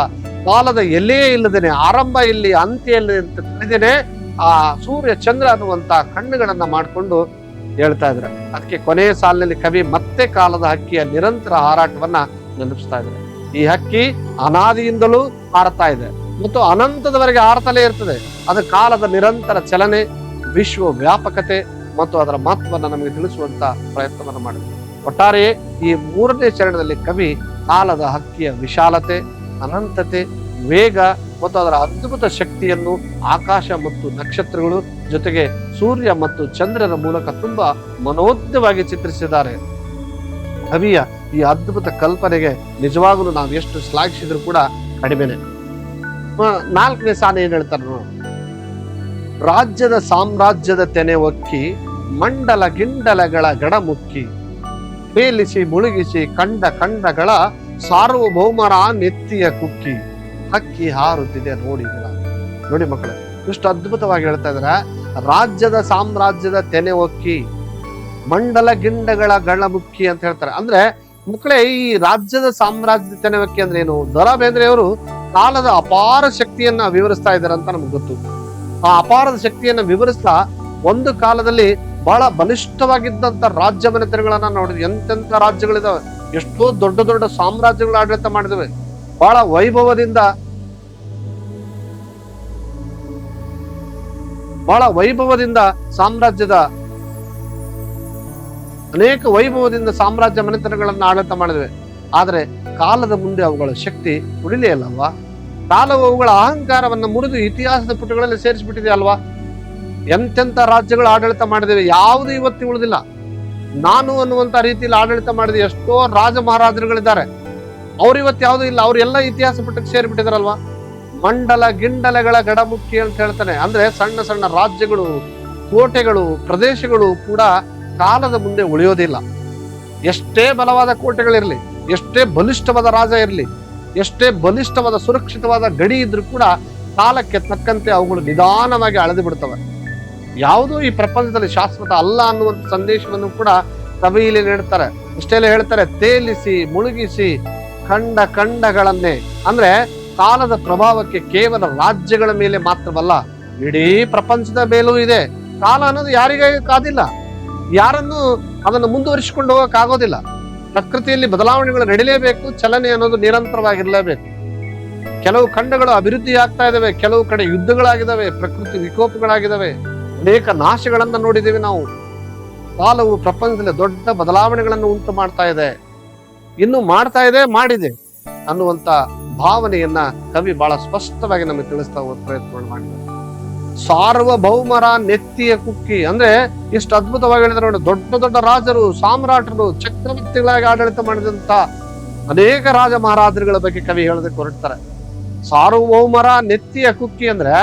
S1: ಕಾಲದ ಎಲ್ಲೇ ಇಲ್ಲದೇನೆ, ಆರಂಭ ಇಲ್ಲಿ ಅಂತ್ಯ ಇಲ್ಲಿ ಅಂತ ತಿಳಿದೇನೆ ಆ ಸೂರ್ಯ ಚಂದ್ರ ಅನ್ನುವಂತ ಕಣ್ಣುಗಳನ್ನ ಮಾಡ್ಕೊಂಡು ಹೇಳ್ತಾ ಇದ್ರೆ. ಅದಕ್ಕೆ ಕೊನೆಯ ಸಾಲಿನಲ್ಲಿ ಕವಿ ಮತ್ತೆ ಕಾಲದ ಹಕ್ಕಿಯ ನಿರಂತರ ಹಾರಾಟವನ್ನ ನೆನಪಿಸ್ತಾ ಇದ್ದಾರೆ. ಈ ಹಕ್ಕಿ ಅನಾದಿಯಿಂದಲೂ ಹಾರತಾ ಇದೆ ಮತ್ತು ಅನಂತದವರೆಗೆ ಹಾರತಲೇ ಇರ್ತದೆ. ಅದು ಕಾಲದ ನಿರಂತರ ಚಲನೆ, ವಿಶ್ವ ವ್ಯಾಪಕತೆ ಮತ್ತು ಅದರ ಮಹತ್ವವನ್ನು ನಮಗೆ ತಿಳಿಸುವಂತ ಪ್ರಯತ್ನವನ್ನು ಮಾಡಿದೆ. ಒಟ್ಟಾರೆ ಈ ಮೂರನೇ ಚರಣದಲ್ಲಿ ಕವಿ ಕಾಲದ ಹಕ್ಕಿಯ ವಿಶಾಲತೆ, ಅನಂತತೆ, ವೇಗ ಮತ್ತು ಅದರ ಅದ್ಭುತ ಶಕ್ತಿಯನ್ನು ಆಕಾಶ ಮತ್ತು ನಕ್ಷತ್ರಗಳು ಜೊತೆಗೆ ಸೂರ್ಯ ಮತ್ತು ಚಂದ್ರರ ಮೂಲಕ ತುಂಬಾ ಮನೋಜ್ಞವಾಗಿ ಚಿತ್ರಿಸಿದ್ದಾರೆ. ಕವಿಯ ಈ ಅದ್ಭುತ ಕಲ್ಪನೆಗೆ ನಿಜವಾಗಲೂ ನಾವು ಎಷ್ಟು ಶ್ಲಾಘಿಸಿದ್ರು ಕೂಡ ಕಡಿಮೆನೆ. ನಾಲ್ಕನೇ ಸಾಲ ಏನ್ ಹೇಳ್ತಾರೆ ನೋಡು. ರಾಜ್ಯದ ಸಾಮ್ರಾಜ್ಯದ ತೆನೆ ಒಕ್ಕಿ, ಮಂಡಲ ಗಿಂಡಲಗಳ ಗಡಮುಕ್ಕಿ, ಬೇಲಿಸಿ ಮುಳುಗಿಸಿ ಕಂಡ ಕಂಡಗಳ ಸಾರ್ವಭೌಮರ ನೆತ್ತಿಯ ಕುಕ್ಕಿ, ಹಕ್ಕಿ ಹಾರುತ್ತಿದೆ ನೋಡಿದಿರ. ನೋಡಿ ಮಕ್ಕಳೇ, ಎಷ್ಟು ಅದ್ಭುತವಾಗಿ ಹೇಳ್ತಾ ಇದಾರೆ. ರಾಜ್ಯದ ಸಾಮ್ರಾಜ್ಯದ ತೆನೆ ಒಕ್ಕಿ, ಮಂಡಲ ಗಿಂಡಗಳ ಗಡಮುಕ್ಕಿ ಅಂತ ಹೇಳ್ತಾರೆ. ಅಂದ್ರೆ ಮಕ್ಕಳೇ, ಈ ರಾಜ್ಯದ ಸಾಮ್ರಾಜ್ಯದ ತೆನೆ ಒಕ್ಕಿ ಅಂದ್ರೆ ಏನು? ದ ರಾ ಬೇಂದ್ರೆಯವರು ಕಾಲದ ಅಪಾರ ಶಕ್ತಿಯನ್ನ ವಿವರಿಸ್ತಾ ಇದ್ದಾರೆ ಅಂತ ನಮ್ಗೆ ಗೊತ್ತು. ಆ ಅಪಾರದ ಶಕ್ತಿಯನ್ನ ವಿವರಿಸ್ತಾ ಒಂದು ಕಾಲದಲ್ಲಿ ಬಹಳ ಬಲಿಷ್ಠವಾಗಿದ್ದಂತ ರಾಜ್ಯ ಮನೆತನಗಳನ್ನ ನೋಡಿದ್ವಿ. ಎಂತೆಂತ ರಾಜ್ಯಗಳಿದಾವೆ, ಎಷ್ಟೋ ದೊಡ್ಡ ದೊಡ್ಡ ಸಾಮ್ರಾಜ್ಯಗಳ ಆಡಳಿತ ಮಾಡಿದವೆ. ಬಹಳ ವೈಭವದಿಂದ ಸಾಮ್ರಾಜ್ಯದ ಅನೇಕ ವೈಭವದಿಂದ ಸಾಮ್ರಾಜ್ಯ ಮನೆತನಗಳನ್ನ ಆಡಳಿತ ಮಾಡಿದವೆ. ಆದ್ರೆ ಕಾಲದ ಮುಂದೆ ಅವುಗಳ ಶಕ್ತಿ ಉಳಿಲೇ ಅಲ್ಲವಾ? ಕಾಲವು ಅವುಗಳ ಅಹಂಕಾರವನ್ನ ಮುರಿದು ಇತಿಹಾಸದ ಪುಟಗಳಲ್ಲಿ ಸೇರಿಸ್ಬಿಟ್ಟಿದೆ ಅಲ್ವಾ? ಎಂತೆಂತ ರಾಜ್ಯಗಳು ಆಡಳಿತ ಮಾಡಿದ್ದೇವೆ, ಯಾವುದು ಇವತ್ತು ಉಳಿದಿಲ್ಲ. ನಾನು ಅನ್ನುವಂತ ರೀತಿಯಲ್ಲಿ ಆಡಳಿತ ಮಾಡಿದ ಎಷ್ಟೋ ರಾಜ ಮಹಾರಾಜರುಗಳಿದ್ದಾರೆ, ಅವ್ರು ಇವತ್ತು ಯಾವುದು ಇಲ್ಲ. ಅವ್ರೆಲ್ಲ ಇತಿಹಾಸ ಪುಟಕ್ಕೆ ಸೇರಿಬಿಟ್ಟಿದಾರಲ್ವಾ? ಮಂಡಲ ಗಿಂಡಲಗಳ ಗಡಮುಕ್ಕಿ ಅಂತ ಹೇಳ್ತಾನೆ. ಅಂದ್ರೆ ಸಣ್ಣ ಸಣ್ಣ ರಾಜ್ಯಗಳು, ಕೋಟೆಗಳು, ಪ್ರದೇಶಗಳು ಕೂಡ ಕಾಲದ ಮುಂದೆ ಉಳಿಯೋದಿಲ್ಲ. ಎಷ್ಟೇ ಬಲವಾದ ಕೋಟೆಗಳಿರ್ಲಿ, ಎಷ್ಟೇ ಬಲಿಷ್ಠವಾದ ರಾಜ ಇರಲಿ, ಎಷ್ಟೇ ಬಲಿಷ್ಠವಾದ ಸುರಕ್ಷಿತವಾದ ಗಡಿ ಇದ್ರೂ ಕೂಡ ಕಾಲಕ್ಕೆ ತಕ್ಕಂತೆ ಅವುಗಳು ನಿಧಾನವಾಗಿ ಅಳೆದು ಬಿಡ್ತವೆ. ಯಾವುದೂ ಈ ಪ್ರಪಂಚದಲ್ಲಿ ಶಾಶ್ವತ ಅಲ್ಲ ಅನ್ನುವಂಥ ಸಂದೇಶವನ್ನು ಕೂಡ ಕವಿಯಲ್ಲಿ ನೀಡ್ತಾರೆ. ಇಷ್ಟೆಲ್ಲ ಹೇಳ್ತಾರೆ, ತೇಲಿಸಿ ಮುಳುಗಿಸಿ ಕಂಡ ಕಂಡಗಳನ್ನೇ. ಅಂದ್ರೆ ಕಾಲದ ಪ್ರಭಾವಕ್ಕೆ ಕೇವಲ ರಾಜ್ಯಗಳ ಮೇಲೆ ಮಾತ್ರವಲ್ಲ, ಇಡೀ ಪ್ರಪಂಚದ ಮೇಲೂ ಇದೆ. ಕಾಲ ಅನ್ನೋದು ಯಾರಿಗಾಗಿ ಕಾದಿಲ್ಲ, ಯಾರನ್ನು ಅದನ್ನು ಮುಂದುವರಿಸಿಕೊಂಡು ಹೋಗಕ್ ಆಗೋದಿಲ್ಲ. ಪ್ರಕೃತಿಯಲ್ಲಿ ಬದಲಾವಣೆಗಳು ನಡೀಲೇಬೇಕು, ಚಲನೆ ಅನ್ನೋದು ನಿರಂತರವಾಗಿರ್ಲೇಬೇಕು. ಕೆಲವು ಖಂಡಗಳು ಅಭಿವೃದ್ಧಿ ಆಗ್ತಾ ಇದಾವೆ, ಕೆಲವು ಕಡೆ ಯುದ್ಧಗಳಾಗಿದ್ದಾವೆ, ಪ್ರಕೃತಿ ವಿಕೋಪಗಳಾಗಿದ್ದಾವೆ, ಅನೇಕ ನಾಶಗಳನ್ನ ನೋಡಿದ್ದೇವೆ ನಾವು. ಕಾಲವು ಪ್ರಪಂಚದಲ್ಲಿ ದೊಡ್ಡ ಬದಲಾವಣೆಗಳನ್ನು ಉಂಟು ಮಾಡ್ತಾ ಇದೆ, ಇನ್ನು ಮಾಡ್ತಾ ಇದೆ, ಮಾಡಿದೆ ಅನ್ನುವಂತ ಭಾವನೆಯನ್ನ ಕವಿ ಬಹಳ ಸ್ಪಷ್ಟವಾಗಿ ನಮಗೆ ತಿಳಿಸ್ತಾ ಪ್ರಯತ್ನ ಮಾಡಿದ್ದಾರೆ. ಸಾರ್ವಭೌಮರ ನೆತ್ತಿಯ ಕುಕ್ಕಿ ಅಂದ್ರೆ ಎಷ್ಟು ಅದ್ಭುತವಾಗಿ ಹೇಳಿದ್ರೆ ನೋಡಿ. ದೊಡ್ಡ ದೊಡ್ಡ ರಾಜರು, ಸಾಮ್ರಾಟರು, ಚಕ್ರವರ್ತಿಗಳಾಗಿ ಆಡಳಿತ ಮಾಡಿದಂತ ಅನೇಕ ರಾಜ ಮಹಾರಾಜರುಗಳ ಬಗ್ಗೆ ಕವಿ ಹೇಳೋದಕ್ಕೆ ಹೊರಡ್ತಾರೆ. ಸಾರ್ವಭೌಮರ ನೆತ್ತಿಯ ಕುಕ್ಕಿ ಅಂದ್ರೆ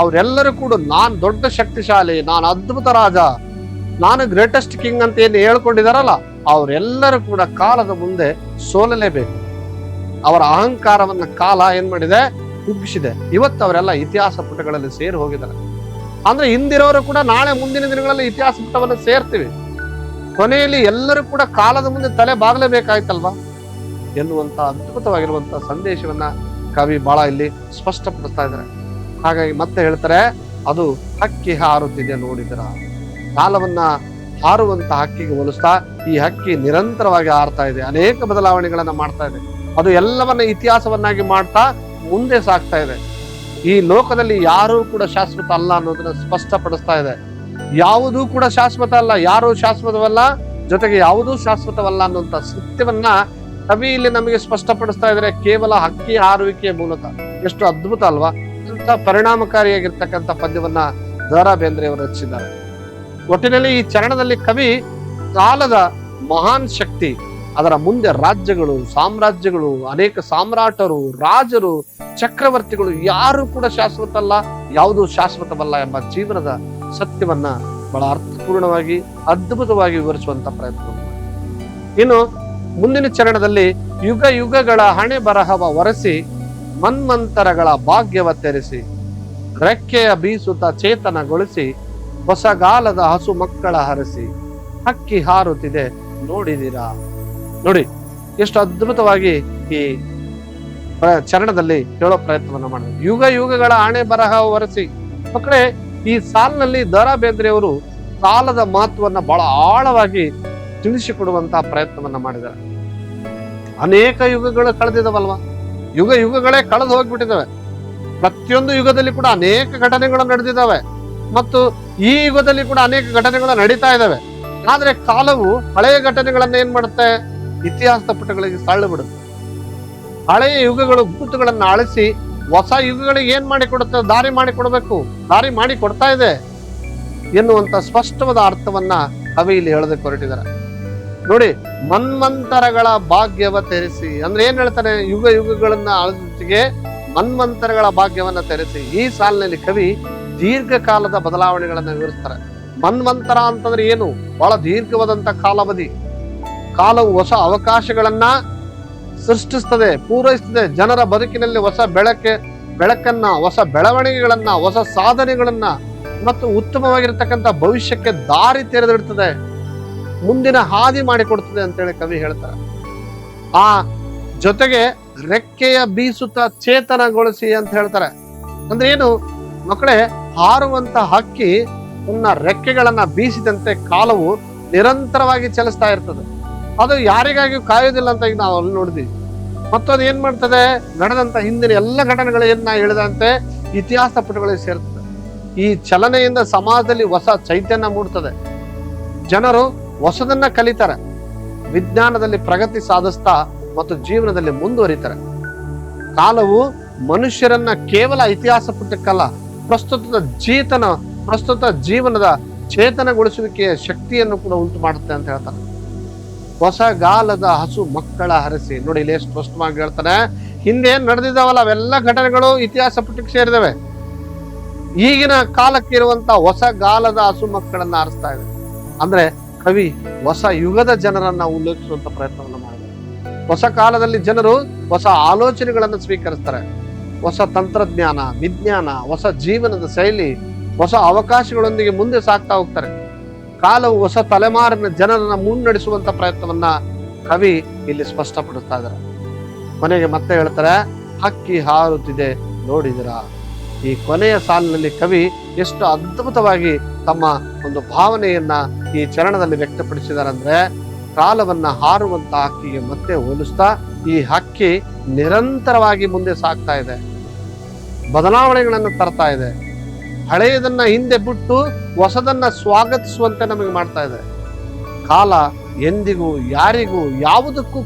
S1: ಅವರೆಲ್ಲರೂ ಕೂಡ ನಾನ್ ದೊಡ್ಡ ಶಕ್ತಿಶಾಲಿ, ನಾನು ಅದ್ಭುತ ರಾಜ, ನಾನು ಗ್ರೇಟೆಸ್ಟ್ ಕಿಂಗ್ ಅಂತ ಏನು ಹೇಳ್ಕೊಂಡಿದಾರಲ್ಲ, ಅವರೆಲ್ಲರೂ ಕೂಡ ಕಾಲದ ಮುಂದೆ ಸೋಲಲೇಬೇಕು. ಅವರ ಅಹಂಕಾರವನ್ನ ಕಾಲ ಏನ್ ಮಾಡಿದೆ? ಕುಗ್ಗಿಸಿದೆ. ಇವತ್ತು ಅವರೆಲ್ಲ ಇತಿಹಾಸ ಪುಟಗಳಲ್ಲಿ ಸೇರಿ ಹೋಗಿದ್ದಾರೆ. ಅಂದ್ರೆ ಹಿಂದಿರೋರು ಕೂಡ ನಾಳೆ ಮುಂದಿನ ದಿನಗಳಲ್ಲಿ ಇತಿಹಾಸ ಪುಟವನ್ನು ಸೇರ್ತೀವಿ. ಕೊನೆಯಲ್ಲಿ ಎಲ್ಲರೂ ಕೂಡ ಕಾಲದ ಮುಂದೆ ತಲೆ ಬಾಗಲೇಬೇಕಾಯ್ತಲ್ವಾ ಎನ್ನುವಂತ ಅದ್ಭುತವಾಗಿರುವಂತಹ ಸಂದೇಶವನ್ನ ಕವಿ ಬಹಳ ಇಲ್ಲಿ ಸ್ಪಷ್ಟಪಡಿಸ್ತಾ ಇದ್ದಾರೆ. ಹಾಗಾಗಿ ಮತ್ತೆ ಹೇಳ್ತಾರೆ, ಅದು ಹಕ್ಕಿ ಹಾರುತ್ತಿದೆ ನೋಡಿದರ. ಕಾಲವನ್ನ ಹಾರುವಂತ ಹಕ್ಕಿಗೆ ಹೋಲಿಸ್ತಾ ಈ ಹಕ್ಕಿ ನಿರಂತರವಾಗಿ ಹಾರ್ತಾ ಇದೆ, ಅನೇಕ ಬದಲಾವಣೆಗಳನ್ನ ಮಾಡ್ತಾ ಇದೆ. ಅದು ಎಲ್ಲವನ್ನ ಇತಿಹಾಸವನ್ನಾಗಿ ಮಾಡ್ತಾ ಮುಂದೆ ಸಾಗ್ತಾ ಇದೆ. ಈ ಲೋಕದಲ್ಲಿ ಯಾರೂ ಕೂಡ ಶಾಶ್ವತ ಅಲ್ಲ ಅನ್ನೋದನ್ನ ಸ್ಪಷ್ಟಪಡಿಸ್ತಾ ಇದೆ. ಯಾವುದೂ ಕೂಡ ಶಾಶ್ವತ ಅಲ್ಲ, ಯಾರೂ ಶಾಶ್ವತವಲ್ಲ, ಜೊತೆಗೆ ಯಾವುದೂ ಶಾಶ್ವತವಲ್ಲ ಅನ್ನುವಂತ ಸತ್ಯವನ್ನ ಕವಿ ಇಲ್ಲಿ ನಮಗೆ ಸ್ಪಷ್ಟಪಡಿಸ್ತಾ ಇದ್ದಾರೆ ಕೇವಲ ಹಕ್ಕಿ ಹಾರುವಿಕೆಯ ಮೂಲಕ. ಎಷ್ಟು ಅದ್ಭುತ ಅಲ್ವಾ? ಅಂತ ಪರಿಣಾಮಕಾರಿಯಾಗಿರ್ತಕ್ಕಂಥ ಪದ್ಯವನ್ನ ದ.ರಾ. ಬೇಂದ್ರೆ ಅವರು ರಚಿಸಿದ್ದಾರೆ. ಒಟ್ಟಿನಲ್ಲಿ ಈ ಚರಣದಲ್ಲಿ ಕವಿ ಕಾಲದ ಮಹಾನ್ ಶಕ್ತಿ, ಅದರ ಮುಂದೆ ರಾಜ್ಯಗಳು, ಸಾಮ್ರಾಜ್ಯಗಳು, ಅನೇಕ ಸಾಮ್ರಾಟರು, ರಾಜರು, ಚಕ್ರವರ್ತಿಗಳು ಯಾರು ಕೂಡ ಶಾಶ್ವತ ಅಲ್ಲ, ಯಾವುದೂ ಶಾಶ್ವತವಲ್ಲ ಎಂಬ ಜೀವನದ ಸತ್ಯವನ್ನ ಬಹಳ ಅರ್ಥಪೂರ್ಣವಾಗಿ ಅದ್ಭುತವಾಗಿ ವಿವರಿಸುವಂತ ಪ್ರಯತ್ನ. ಇನ್ನು ಮುಂದಿನ ಚರಣದಲ್ಲಿ ಯುಗ ಯುಗಗಳ ಹಣೆ ಬರಹವ ಒರೆಸಿ, ಮನ್ವಂತರಗಳ ಭಾಗ್ಯವ ತೆರೆಸಿ, ರೆಕ್ಕೆಯ ಬೀಸುತ್ತ ಚೇತನಗೊಳಿಸಿ, ಹೊಸಗಾಲದ ಹಸು ಮಕ್ಕಳ ಹರಸಿ, ಹಕ್ಕಿ ಹಾರುತ್ತಿದೆ ನೋಡಿದಿರಾ. ನೋಡಿ ಎಷ್ಟು ಅದ್ಭುತವಾಗಿ ಈ ಚರಣದಲ್ಲಿ ಹೇಳೋ ಪ್ರಯತ್ನವನ್ನ ಮಾಡಿದ್ರು. ಯುಗ ಯುಗಗಳ ಹಣೆ ಬರಹ ಒರೆಸಿ. ಮಕ್ಕಳೇ, ಈ ಸಾಲಿನಲ್ಲಿ ದ.ರಾ. ಬೇಂದ್ರೆ ಅವರು ಕಾಲದ ಮಹತ್ವವನ್ನ ಬಹಳ ಆಳವಾಗಿ ತಿಳಿಸಿಕೊಡುವಂತಹ ಪ್ರಯತ್ನವನ್ನ ಮಾಡಿದ್ದಾರೆ. ಅನೇಕ ಯುಗಗಳು ಕಳೆದಿದಾವಲ್ವಾ, ಯುಗ ಯುಗಗಳೇ ಕಳೆದು ಹೋಗ್ಬಿಟ್ಟಿದ್ದಾವೆ. ಪ್ರತಿಯೊಂದು ಯುಗದಲ್ಲಿ ಕೂಡ ಅನೇಕ ಘಟನೆಗಳು ನಡೆದಿದ್ದಾವೆ ಮತ್ತು ಈ ಯುಗದಲ್ಲಿ ಕೂಡ ಅನೇಕ ಹೊಸ ನಡೀತಾ ಇದ್ದಾವೆ. ಆದ್ರೆ ಕಾಲವು ಹಳೆಯ ಘಟನೆಗಳನ್ನ ಏನ್ ಮಾಡುತ್ತೆ, ಇತಿಹಾಸದ ಪುಟಗಳಿಗೆ ತಳ್ಳಿ ಬಿಡುತ್ತೆ. ಹಳೆಯ ಯುಗಗಳು ಗುರುತುಗಳನ್ನ ಅಳಿಸಿ ಹೊಸ ಯುಗಗಳಿಗೆ ಏನ್ ಮಾಡಿ ಕೊಡುತ್ತೆ, ದಾರಿ ಮಾಡಿ ಕೊಡಬೇಕು, ದಾರಿ ಮಾಡಿ ಕೊಡ್ತಾ ಇದೆ ಎನ್ನುವಂತ ಸ್ಪಷ್ಟವಾದ ಅರ್ಥವನ್ನ ಕವಿ ಇಲ್ಲಿ ಹೇಳೋದಕ್ಕೆ ಹೊರಟಿದ್ದಾರೆ. ನೋಡಿ, ಮನ್ವಂತರಗಳ ಭಾಗ್ಯವ ತೆರೆಸಿ ಅಂದ್ರೆ ಏನ್ ಹೇಳ್ತಾನೆ, ಯುಗ ಯುಗಗಳನ್ನ ಅಳದಿಗೆ ಮನ್ವಂತರಗಳ ಭಾಗ್ಯವನ್ನ ತೆರೆಸಿ. ಈ ಸಾಲಿನಲ್ಲಿ ಕವಿ ದೀರ್ಘಕಾಲದ ಬದಲಾವಣೆಗಳನ್ನ ವಿವರಿಸ್ತಾರೆ. ಮನ್ವಂತರ ಅಂತಂದ್ರೆ ಏನು, ಬಹಳ ದೀರ್ಘವಾದಂತ ಕಾಲಾವಧಿ. ಕಾಲವು ಹೊಸ ಅವಕಾಶಗಳನ್ನ ಸೃಷ್ಟಿಸ್ತದೆ, ಪೂರೈಸ್ತದೆ. ಜನರ ಬದುಕಿನಲ್ಲಿ ಹೊಸ ಬೆಳಕನ್ನ, ಹೊಸ ಬೆಳವಣಿಗೆಗಳನ್ನ, ಹೊಸ ಸಾಧನೆಗಳನ್ನ ಮತ್ತು ಉತ್ತಮವಾಗಿರ್ತಕ್ಕಂಥ ಭವಿಷ್ಯಕ್ಕೆ ದಾರಿ ತೆರೆದಿಡ್ತದೆ, ಮುಂದಿನ ಹಾದಿ ಮಾಡಿಕೊಡ್ತದೆ ಅಂತೇಳಿ ಕವಿ ಹೇಳ್ತಾರೆ. ಆ ಜೊತೆಗೆ ರೆಕ್ಕೆಯ ಬೀಸುತ್ತ ಚೇತನಗೊಳಿಸಿ ಅಂತ ಹೇಳ್ತಾರೆ. ಅಂದ್ರೆ ಏನು ಮಕ್ಕಳೇ, ಹಾರುವಂತ ಹಕ್ಕಿ ತನ್ನ ರೆಕ್ಕೆಗಳನ್ನ ಬೀಸಿದಂತೆ ಕಾಲವು ನಿರಂತರವಾಗಿ ಚಲಿಸ್ತಾ ಇರ್ತದೆ. ಅದು ಯಾರಿಗಾಗಿಯೂ ಕಾಯೋದಿಲ್ಲ ಅಂತ ಈಗ ನಾವು ಅಲ್ಲಿ ನೋಡಿದ್ವಿ. ಮತ್ತು ಅದು ಏನ್ ಮಾಡ್ತದೆ, ನಡೆದಂತ ಹಿಂದಿನ ಎಲ್ಲ ಘಟನೆಗಳು ಏನ್ ಹೇಳಿದಂತೆ ಇತಿಹಾಸ ಪುಟಗಳಿಗೆ ಸೇರ್ತದೆ. ಈ ಚಲನೆಯಿಂದ ಸಮಾಜದಲ್ಲಿ ಹೊಸ ಚೈತನ್ಯ ಮೂಡ್ತದೆ, ಜನರು ಹೊಸದನ್ನ ಕಲಿತಾರೆ, ವಿಜ್ಞಾನದಲ್ಲಿ ಪ್ರಗತಿ ಸಾಧಿಸ್ತಾ ಮತ್ತು ಜೀವನದಲ್ಲಿ ಮುಂದುವರಿತಾರೆ. ಕಾಲವು ಮನುಷ್ಯರನ್ನ ಕೇವಲ ಇತಿಹಾಸ ಪುಟಕ್ಕಲ್ಲ, ಪ್ರಸ್ತುತ ಜೀವನದ ಚೇತನಗೊಳಿಸುವಿಕೆಯ ಶಕ್ತಿಯನ್ನು ಕೂಡ ಉಂಟು ಮಾಡುತ್ತೆ ಅಂತ ಹೇಳ್ತಾರೆ. ಹೊಸಗಾಲದ ಹಸು ಮಕ್ಕಳ ಹರಸಿ. ನೋಡಿ, ಇಲ್ಲಿ ಎಷ್ಟು ಸ್ಪಷ್ಟವಾಗಿ ಹೇಳ್ತಾನೆ, ಹಿಂದೆ ಏನ್ ನಡೆದಿದ್ದಾವಲ್ಲ ಅವೆಲ್ಲ ಘಟನೆಗಳು ಇತಿಹಾಸ ಪುಟಕ್ಕೆ ಸೇರಿದವೆ. ಈಗಿನ ಕಾಲಕ್ಕೆ ಇರುವಂತ ಹೊಸಗಾಲದ ಹಸು ಮಕ್ಕಳನ್ನ ಹರಿಸ್ತಾ ಇದೆ. ಅಂದ್ರೆ ಕವಿ ಹೊಸ ಯುಗದ ಜನರನ್ನ ಉಲ್ಲೇಖಿಸುವಂತ ಪ್ರಯತ್ನವನ್ನು ಮಾಡಿದ್ದಾರೆ. ಹೊಸ ಕಾಲದಲ್ಲಿ ಜನರು ಹೊಸ ಆಲೋಚನೆಗಳನ್ನು ಸ್ವೀಕರಿಸ್ತಾರೆ, ಹೊಸ ತಂತ್ರಜ್ಞಾನ, ವಿಜ್ಞಾನ, ಹೊಸ ಜೀವನದ ಶೈಲಿ, ಹೊಸ ಅವಕಾಶಗಳೊಂದಿಗೆ ಮುಂದೆ ಸಾಗ್ತಾ ಹೋಗ್ತಾರೆ. ಕಾಲವು ಹೊಸ ತಲೆಮಾರಿನ ಜನರನ್ನ ಮುನ್ನಡೆಸುವಂತ ಪ್ರಯತ್ನವನ್ನ ಕವಿ ಇಲ್ಲಿ ಸ್ಪಷ್ಟಪಡಿಸ್ತಾ ಇದ್ದಾರೆ. ಕೊನೆಗೆ ಮತ್ತೆ ಹೇಳ್ತಾರೆ, ಹಕ್ಕಿ ಹಾರುತ್ತಿದೆ ನೋಡಿದಿರಾ. ಈ ಕೊನೆಯ ಸಾಲಿನಲ್ಲಿ ಕವಿ ಎಷ್ಟು ಅದ್ಭುತವಾಗಿ ತಮ್ಮ ಒಂದು ಭಾವನೆಯನ್ನ ಈ ಚರಣದಲ್ಲಿ ವ್ಯಕ್ತಪಡಿಸಿದ್ದಾರೆ ಅಂದ್ರೆ, ಕಾಲವನ್ನ ಹಾರುವಂತ ಹಕ್ಕಿಗೆ ಮತ್ತೆ ಹೋಲಿಸ್ತಾ ಈ ಹಕ್ಕಿ ನಿರಂತರವಾಗಿ ಮುಂದೆ ಸಾಗ್ತಾ ಇದೆ, ಬದಲಾವಣೆಗಳನ್ನು ತರ್ತಾ ಇದೆ, ಹಳೆಯದನ್ನ ಹಿಂದೆ ಬಿಟ್ಟು ಹೊಸದನ್ನ ಸ್ವಾಗತಿಸುವಂತೆ ನಮಗೆ ಮಾಡ್ತಾ ಇದೆ. ಕಾಲ ಎಂದಿಗೂ ಯಾರಿಗೂ ಯಾವುದಕ್ಕೂ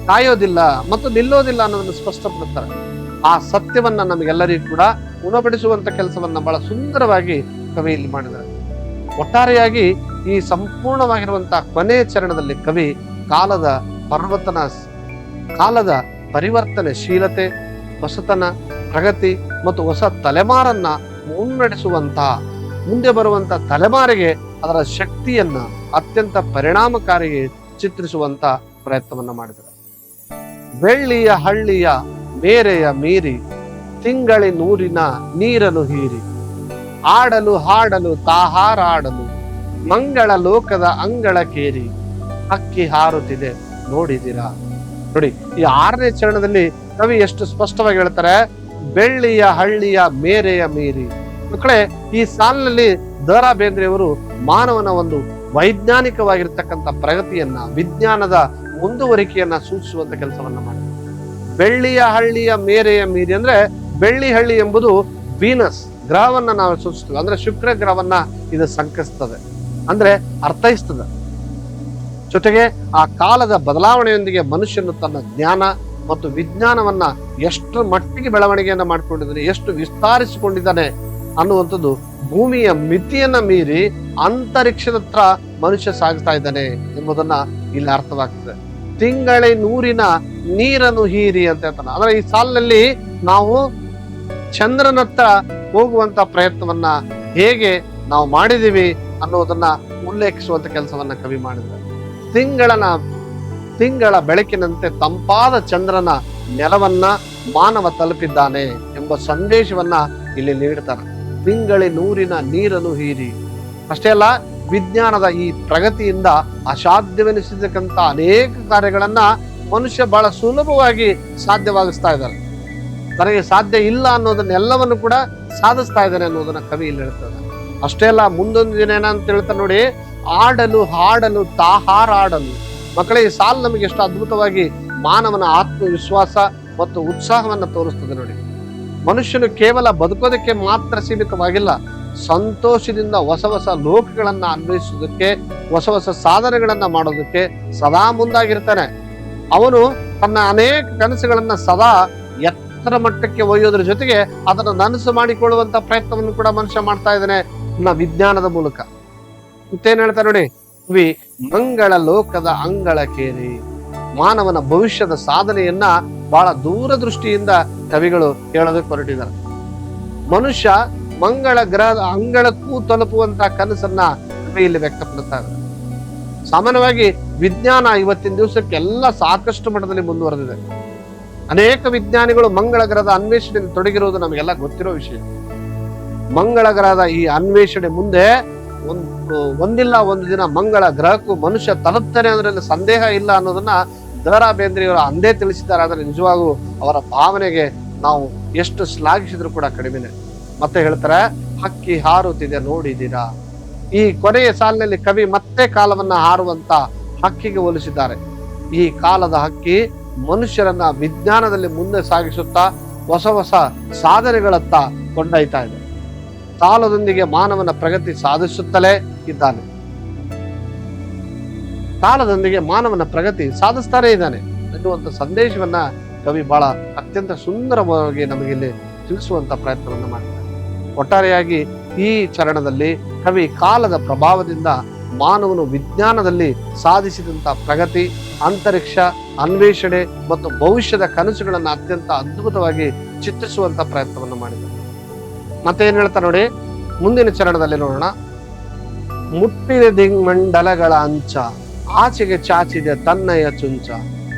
S1: ಕಾಯೋದಿಲ್ಲ ಮತ್ತು ನಿಲ್ಲೋದಿಲ್ಲ ಅನ್ನೋದನ್ನು ಸ್ಪಷ್ಟಪಡುತ್ತಾರೆ. ಆ ಸತ್ಯವನ್ನ ನಮಗೆಲ್ಲರಿಗೂ ಕೂಡ ಉಣಬಡಿಸುವಂತ ಕೆಲಸವನ್ನ ಬಹಳ ಸುಂದರವಾಗಿ ಕವಿ ಇಲ್ಲಿ ಮಾಡಿದ್ದಾರೆ. ಒಟ್ಟಾರೆಯಾಗಿ ಈ ಸಂಪೂರ್ಣವಾಗಿರುವಂತಹ ಕೊನೆಯ ಚರಣದಲ್ಲಿ ಕವಿ ಕಾಲದ ಪರಿವರ್ತನಶೀಲತೆ, ಹೊಸತನ, ಪ್ರಗತಿ ಮತ್ತು ಹೊಸ ತಲೆಮಾರನ್ನ ಮುನ್ನಡೆಸುವಂತಹ, ಮುಂದೆ ಬರುವಂತ ತಲೆಮಾರಿಗೆ ಅದರ ಶಕ್ತಿಯನ್ನ ಅತ್ಯಂತ ಪರಿಣಾಮಕಾರಿಗೆ ಚಿತ್ರಿಸುವಂತ ಪ್ರಯತ್ನವನ್ನ ಮಾಡಿದರು. ಬೆಳ್ಳಿಯ ಹಳ್ಳಿಯ ಮೇರೆಯ ಮೀರಿ, ತಿಂಗಳಿನೂರಿನ ನೀರನ್ನು ಹೀರಿ, ಆಡಲು ಹಾಡಲು ತಾಹಾರಾಡಲು, ಮಂಗಳ ಲೋಕದ ಅಂಗಳ ಕೇರಿ ಹಕ್ಕಿ ಹಾರುತ್ತಿದೆ ನೋಡಿದಿರಾ. ನೋಡಿ, ಈ 6ನೇ ಚರಣದಲ್ಲಿ ಕವಿ ಎಷ್ಟು ಸ್ಪಷ್ಟವಾಗಿ ಹೇಳ್ತಾರೆ, ಬೆಳ್ಳಿಯ ಹಳ್ಳಿಯ ಮೇರೆಯ ಮೀರಿ. ಮಕ್ಕಳೇ, ಈ ಸಾಲಿನಲ್ಲಿ ದ.ರಾ ಬೇಂದ್ರೆಯವರು ಮಾನವನ ಒಂದು ವೈಜ್ಞಾನಿಕವಾಗಿರ್ತಕ್ಕಂಥ ಪ್ರಗತಿಯನ್ನ, ವಿಜ್ಞಾನದ ಮುಂದುವರಿಕೆಯನ್ನ ಸೂಚಿಸುವಂತ ಕೆಲಸವನ್ನ ಮಾಡಿದ್ದಾರೆ. ಬೆಳ್ಳಿಯ ಹಳ್ಳಿಯ ಮೇರೆಯ ಮೀರಿ ಅಂದ್ರೆ, ಬೆಳ್ಳಿ ಹಳ್ಳಿ ಎಂಬುದು ವೀನಸ್ ಗ್ರಹವನ್ನ ನಾವು ಸೂಚಿಸ್ತೇವೆ. ಅಂದ್ರೆ ಶುಕ್ರ ಗ್ರಹವನ್ನ ಇದು ಸಂಕೇತಿಸ್ತದೆ, ಅಂದ್ರೆ ಅರ್ಥೈಸ್ತದೆ. ಜೊತೆಗೆ ಆ ಕಾಲದ ಬದಲಾವಣೆಯೊಂದಿಗೆ ಮನುಷ್ಯನು ತನ್ನ ಜ್ಞಾನ ಮತ್ತು ವಿಜ್ಞಾನವನ್ನ ಎಷ್ಟು ಮಟ್ಟಿಗೆ ಬೆಳವಣಿಗೆಯನ್ನ ಮಾಡ್ಕೊಂಡಿದ್ದಾನೆ, ಎಷ್ಟು ವಿಸ್ತರಿಸಿಕೊಂಡಿದ್ದಾನೆ ಅನ್ನುವಂಥದ್ದು ಭೂಮಿಯ ಮಿತಿಯನ್ನ ಮೀರಿ ಅಂತರಿಕ್ಷದತ್ರ ಮನುಷ್ಯ ಸಾಗ್ತಾ ಇದ್ದಾನೆ ಎಂಬುದನ್ನ ಇಲ್ಲಿ ಅರ್ಥವಾಗ್ತದೆ. ತಿಂಗಳೇ ನೂರಿನ ನೀರನ್ನು ಹೀರಿ ಅಂತ ಹೇಳ್ತಾನೆ. ಅಂದ್ರೆ ಈ ಸಾಲಿನಲ್ಲಿ ನಾವು ಚಂದ್ರನತ್ತ ಹೋಗುವಂತ ಪ್ರಯತ್ನವನ್ನ ಹೇಗೆ ನಾವು ಮಾಡಿದೀವಿ ಅನ್ನೋದನ್ನ ಉಲ್ಲೇಖಿಸುವಂತ ಕೆಲಸವನ್ನ ಕವಿ ಮಾಡಿದ್ದಾರೆ. ತಿಂಗಳ ಬೆಳಕಿನಂತೆ ತಂಪಾದ ಚಂದ್ರನ ನೆಲವನ್ನ ಮಾನವ ತಲುಪಿದ್ದಾನೆ ಎಂಬ ಸಂದೇಶವನ್ನ ಇಲ್ಲಿ ನೀಡ್ತಾರೆ. ತಿಂಗಳಿ ನೂರಿನ ನೀರನ್ನು ಹೀರಿ. ಅಷ್ಟೇ ಅಲ್ಲ, ವಿಜ್ಞಾನದ ಈ ಪ್ರಗತಿಯಿಂದ ಅಸಾಧ್ಯವೆನಿಸಿದಕ್ಕಂತ ಅನೇಕ ಕಾರ್ಯಗಳನ್ನ ಮನುಷ್ಯ ಬಹಳ ಸುಲಭವಾಗಿ ಸಾಧ್ಯವಾಗಿಸ್ತಾ ಇದ್ದಾರೆ. ತನಗೆ ಸಾಧ್ಯ ಇಲ್ಲ ಅನ್ನೋದನ್ನೆಲ್ಲವನ್ನು ಕೂಡ ಸಾಧಿಸ್ತಾ ಇದ್ದಾನೆ ಅನ್ನೋದನ್ನ ಕವಿ ಇಲ್ಲಿ ಹೇಳ್ತಾರೆ. ಅಷ್ಟೇ ಅಲ್ಲ, ಮುಂದೊಂದು ದಿನ ಏನಂತ ಹೇಳ್ತಾರೆ ನೋಡಿ, ಆಡಲು ಹಾಡಲು ತಾಹಾರಾಡಲು. ಮಕ್ಕಳೇ, ಈ ಸಾಲು ನಮಗೆ ಎಷ್ಟು ಅದ್ಭುತವಾಗಿ ಮಾನವನ ಆತ್ಮವಿಶ್ವಾಸ ಮತ್ತು ಉತ್ಸಾಹವನ್ನ ತೋರಿಸ್ತದೆ ನೋಡಿ. ಮನುಷ್ಯನು ಕೇವಲ ಬದುಕೋದಕ್ಕೆ ಮಾತ್ರ ಸೀಮಿತವಾಗಿಲ್ಲ, ಸಂತೋಷದಿಂದ ಹೊಸ ಹೊಸ ಲೋಕಗಳನ್ನ ಅನ್ವಯಿಸೋದಕ್ಕೆ, ಹೊಸ ಹೊಸ ಸಾಧನೆಗಳನ್ನ ಮಾಡೋದಕ್ಕೆ ಸದಾ ಮುಂದಾಗಿರ್ತಾನೆ. ಅವನು ತನ್ನ ಅನೇಕ ಕನಸುಗಳನ್ನ ಸದಾ ಎತ್ತರ ಮಟ್ಟಕ್ಕೆ ಒಯ್ಯೋದ್ರ ಜೊತೆಗೆ ಅದನ್ನು ನನಸು ಮಾಡಿಕೊಳ್ಳುವಂತ ಪ್ರಯತ್ನವನ್ನು ಕೂಡ ಮನುಷ್ಯ ಮಾಡ್ತಾ ಇದ್ದಾನೆ ವಿಜ್ಞಾನದ ಮೂಲಕ. ಮತ್ತೇನ್ ಹೇಳ್ತಾರೆ ನೋಡಿ, ಕವಿ ಮಂಗಳ ಲೋಕದ ಅಂಗಳ ಕೇರಿ. ಮಾನವನ ಭವಿಷ್ಯದ ಸಾಧನೆಯನ್ನ ಬಹಳ ದೂರದೃಷ್ಟಿಯಿಂದ ಕವಿಗಳು ಹೇಳೋದಕ್ಕೆ ಹೊರಟಿದ್ದಾರೆ. ಮನುಷ್ಯ ಮಂಗಳ ಗ್ರಹದ ಅಂಗಳಕ್ಕೂ ತಲುಪುವಂತ ಕನಸನ್ನ ಕವಿ ಇಲ್ಲಿ ವ್ಯಕ್ತಪಡಿಸ್ತಾ ಇದ್ದಾರೆ. ಸಾಮಾನ್ಯವಾಗಿ ವಿಜ್ಞಾನ ಇವತ್ತಿನ ದಿವಸಕ್ಕೆ ಎಲ್ಲ ಸಾಕಷ್ಟು ಮಟ್ಟದಲ್ಲಿ ಮುಂದುವರೆದಿದೆ. ಅನೇಕ ವಿಜ್ಞಾನಿಗಳು ಮಂಗಳ ಗ್ರಹದ ಅನ್ವೇಷಣೆಯಲ್ಲಿ ತೊಡಗಿರುವುದು ನಮಗೆಲ್ಲ ಗೊತ್ತಿರೋ ವಿಷಯ. ಮಂಗಳ ಗ್ರಹದ ಈ ಅನ್ವೇಷಣೆ ಮುಂದೆ ಒಂದಿಲ್ಲ ಒಂದು ದಿನ ಮಂಗಳ ಗ್ರಹಕ್ಕೂ ಮನುಷ್ಯ ತಲುಪ್ತಾನೆ ಅದರಲ್ಲಿ ಸಂದೇಹ ಇಲ್ಲ ಅನ್ನೋದನ್ನ ದ.ರಾ ಬೇಂದ್ರೆಯವರು ಅಂದೇ ತಿಳಿಸಿದ್ದಾರೆ. ಆದರೆ ನಿಜವಾಗೂ ಅವರ ಭಾವನೆಗೆ ನಾವು ಎಷ್ಟು ಶ್ಲಾಘಿಸಿದ್ರು ಕೂಡ ಕಡಿಮೆನೆ. ಮತ್ತೆ ಹೇಳ್ತಾರೆ, ಹಕ್ಕಿ ಹಾರುತ್ತಿದೆ ನೋಡಿದ್ದೀರಾ. ಈ ಕೊನೆಯ ಸಾಲಿನಲ್ಲಿ ಕವಿ ಮತ್ತೆ ಕಾಲವನ್ನ ಹಾರುವಂತ ಹಕ್ಕಿಗೆ ಹೋಲಿಸಿದ್ದಾರೆ. ಈ ಕಾಲದ ಹಕ್ಕಿ ಮನುಷ್ಯರನ್ನ ವಿಜ್ಞಾನದಲ್ಲಿ ಮುಂದೆ ಸಾಗಿಸುತ್ತಾ ಹೊಸ ಹೊಸ ಸಾಧನೆಗಳತ್ತ ಕೊಂಡೊಯ್ತಾ ಇದೆ. ಕಾಲದೊಂದಿಗೆ ಮಾನವನ ಪ್ರಗತಿ ಸಾಧಿಸುತ್ತಲೇ ಇದ್ದಾನೆ. ಕಾಲದೊಂದಿಗೆ ಮಾನವನ ಪ್ರಗತಿ ಸಾಧಿಸ್ತಾನೆ ಇದ್ದಾನೆ ಎನ್ನುವಂತ ಸಂದೇಶವನ್ನ ಕವಿ ಬಹಳ ಅತ್ಯಂತ ಸುಂದರವಾಗಿ ನಮಗೆ ಇಲ್ಲಿ ತಿಳಿಸುವಂತ ಪ್ರಯತ್ನವನ್ನ ಮಾಡ್ತಾರೆ. ಒಟ್ಟಾರೆಯಾಗಿ ಈ ಚರಣದಲ್ಲಿ ಕವಿ ಕಾಲದ ಪ್ರಭಾವದಿಂದ ಮಾನವನು ವಿಜ್ಞಾನದಲ್ಲಿ ಸಾಧಿಸಿದಂತ ಪ್ರಗತಿ, ಅಂತರಿಕ್ಷ ಅನ್ವೇಷಣೆ ಮತ್ತು ಭವಿಷ್ಯದ ಕನಸುಗಳನ್ನ ಅತ್ಯಂತ ಅದ್ಭುತವಾಗಿ ಚಿತ್ರಿಸುವಂತ ಪ್ರಯತ್ನವನ್ನು ಮಾಡಿದ್ದಾರೆ. ಮತ್ತೆ ಏನ್ ಹೇಳ್ತಾ ನೋಡಿ, ಮುಂದಿನ ಚರಣದಲ್ಲಿ ನೋಡೋಣ. ಮುಟ್ಟಿದ ದಿಗ್ಮಂಡಲಗಳ ಅಂಚ, ಆಚೆಗೆ ಚಾಚಿದೆ ತನ್ನಯ ಚುಂಚ,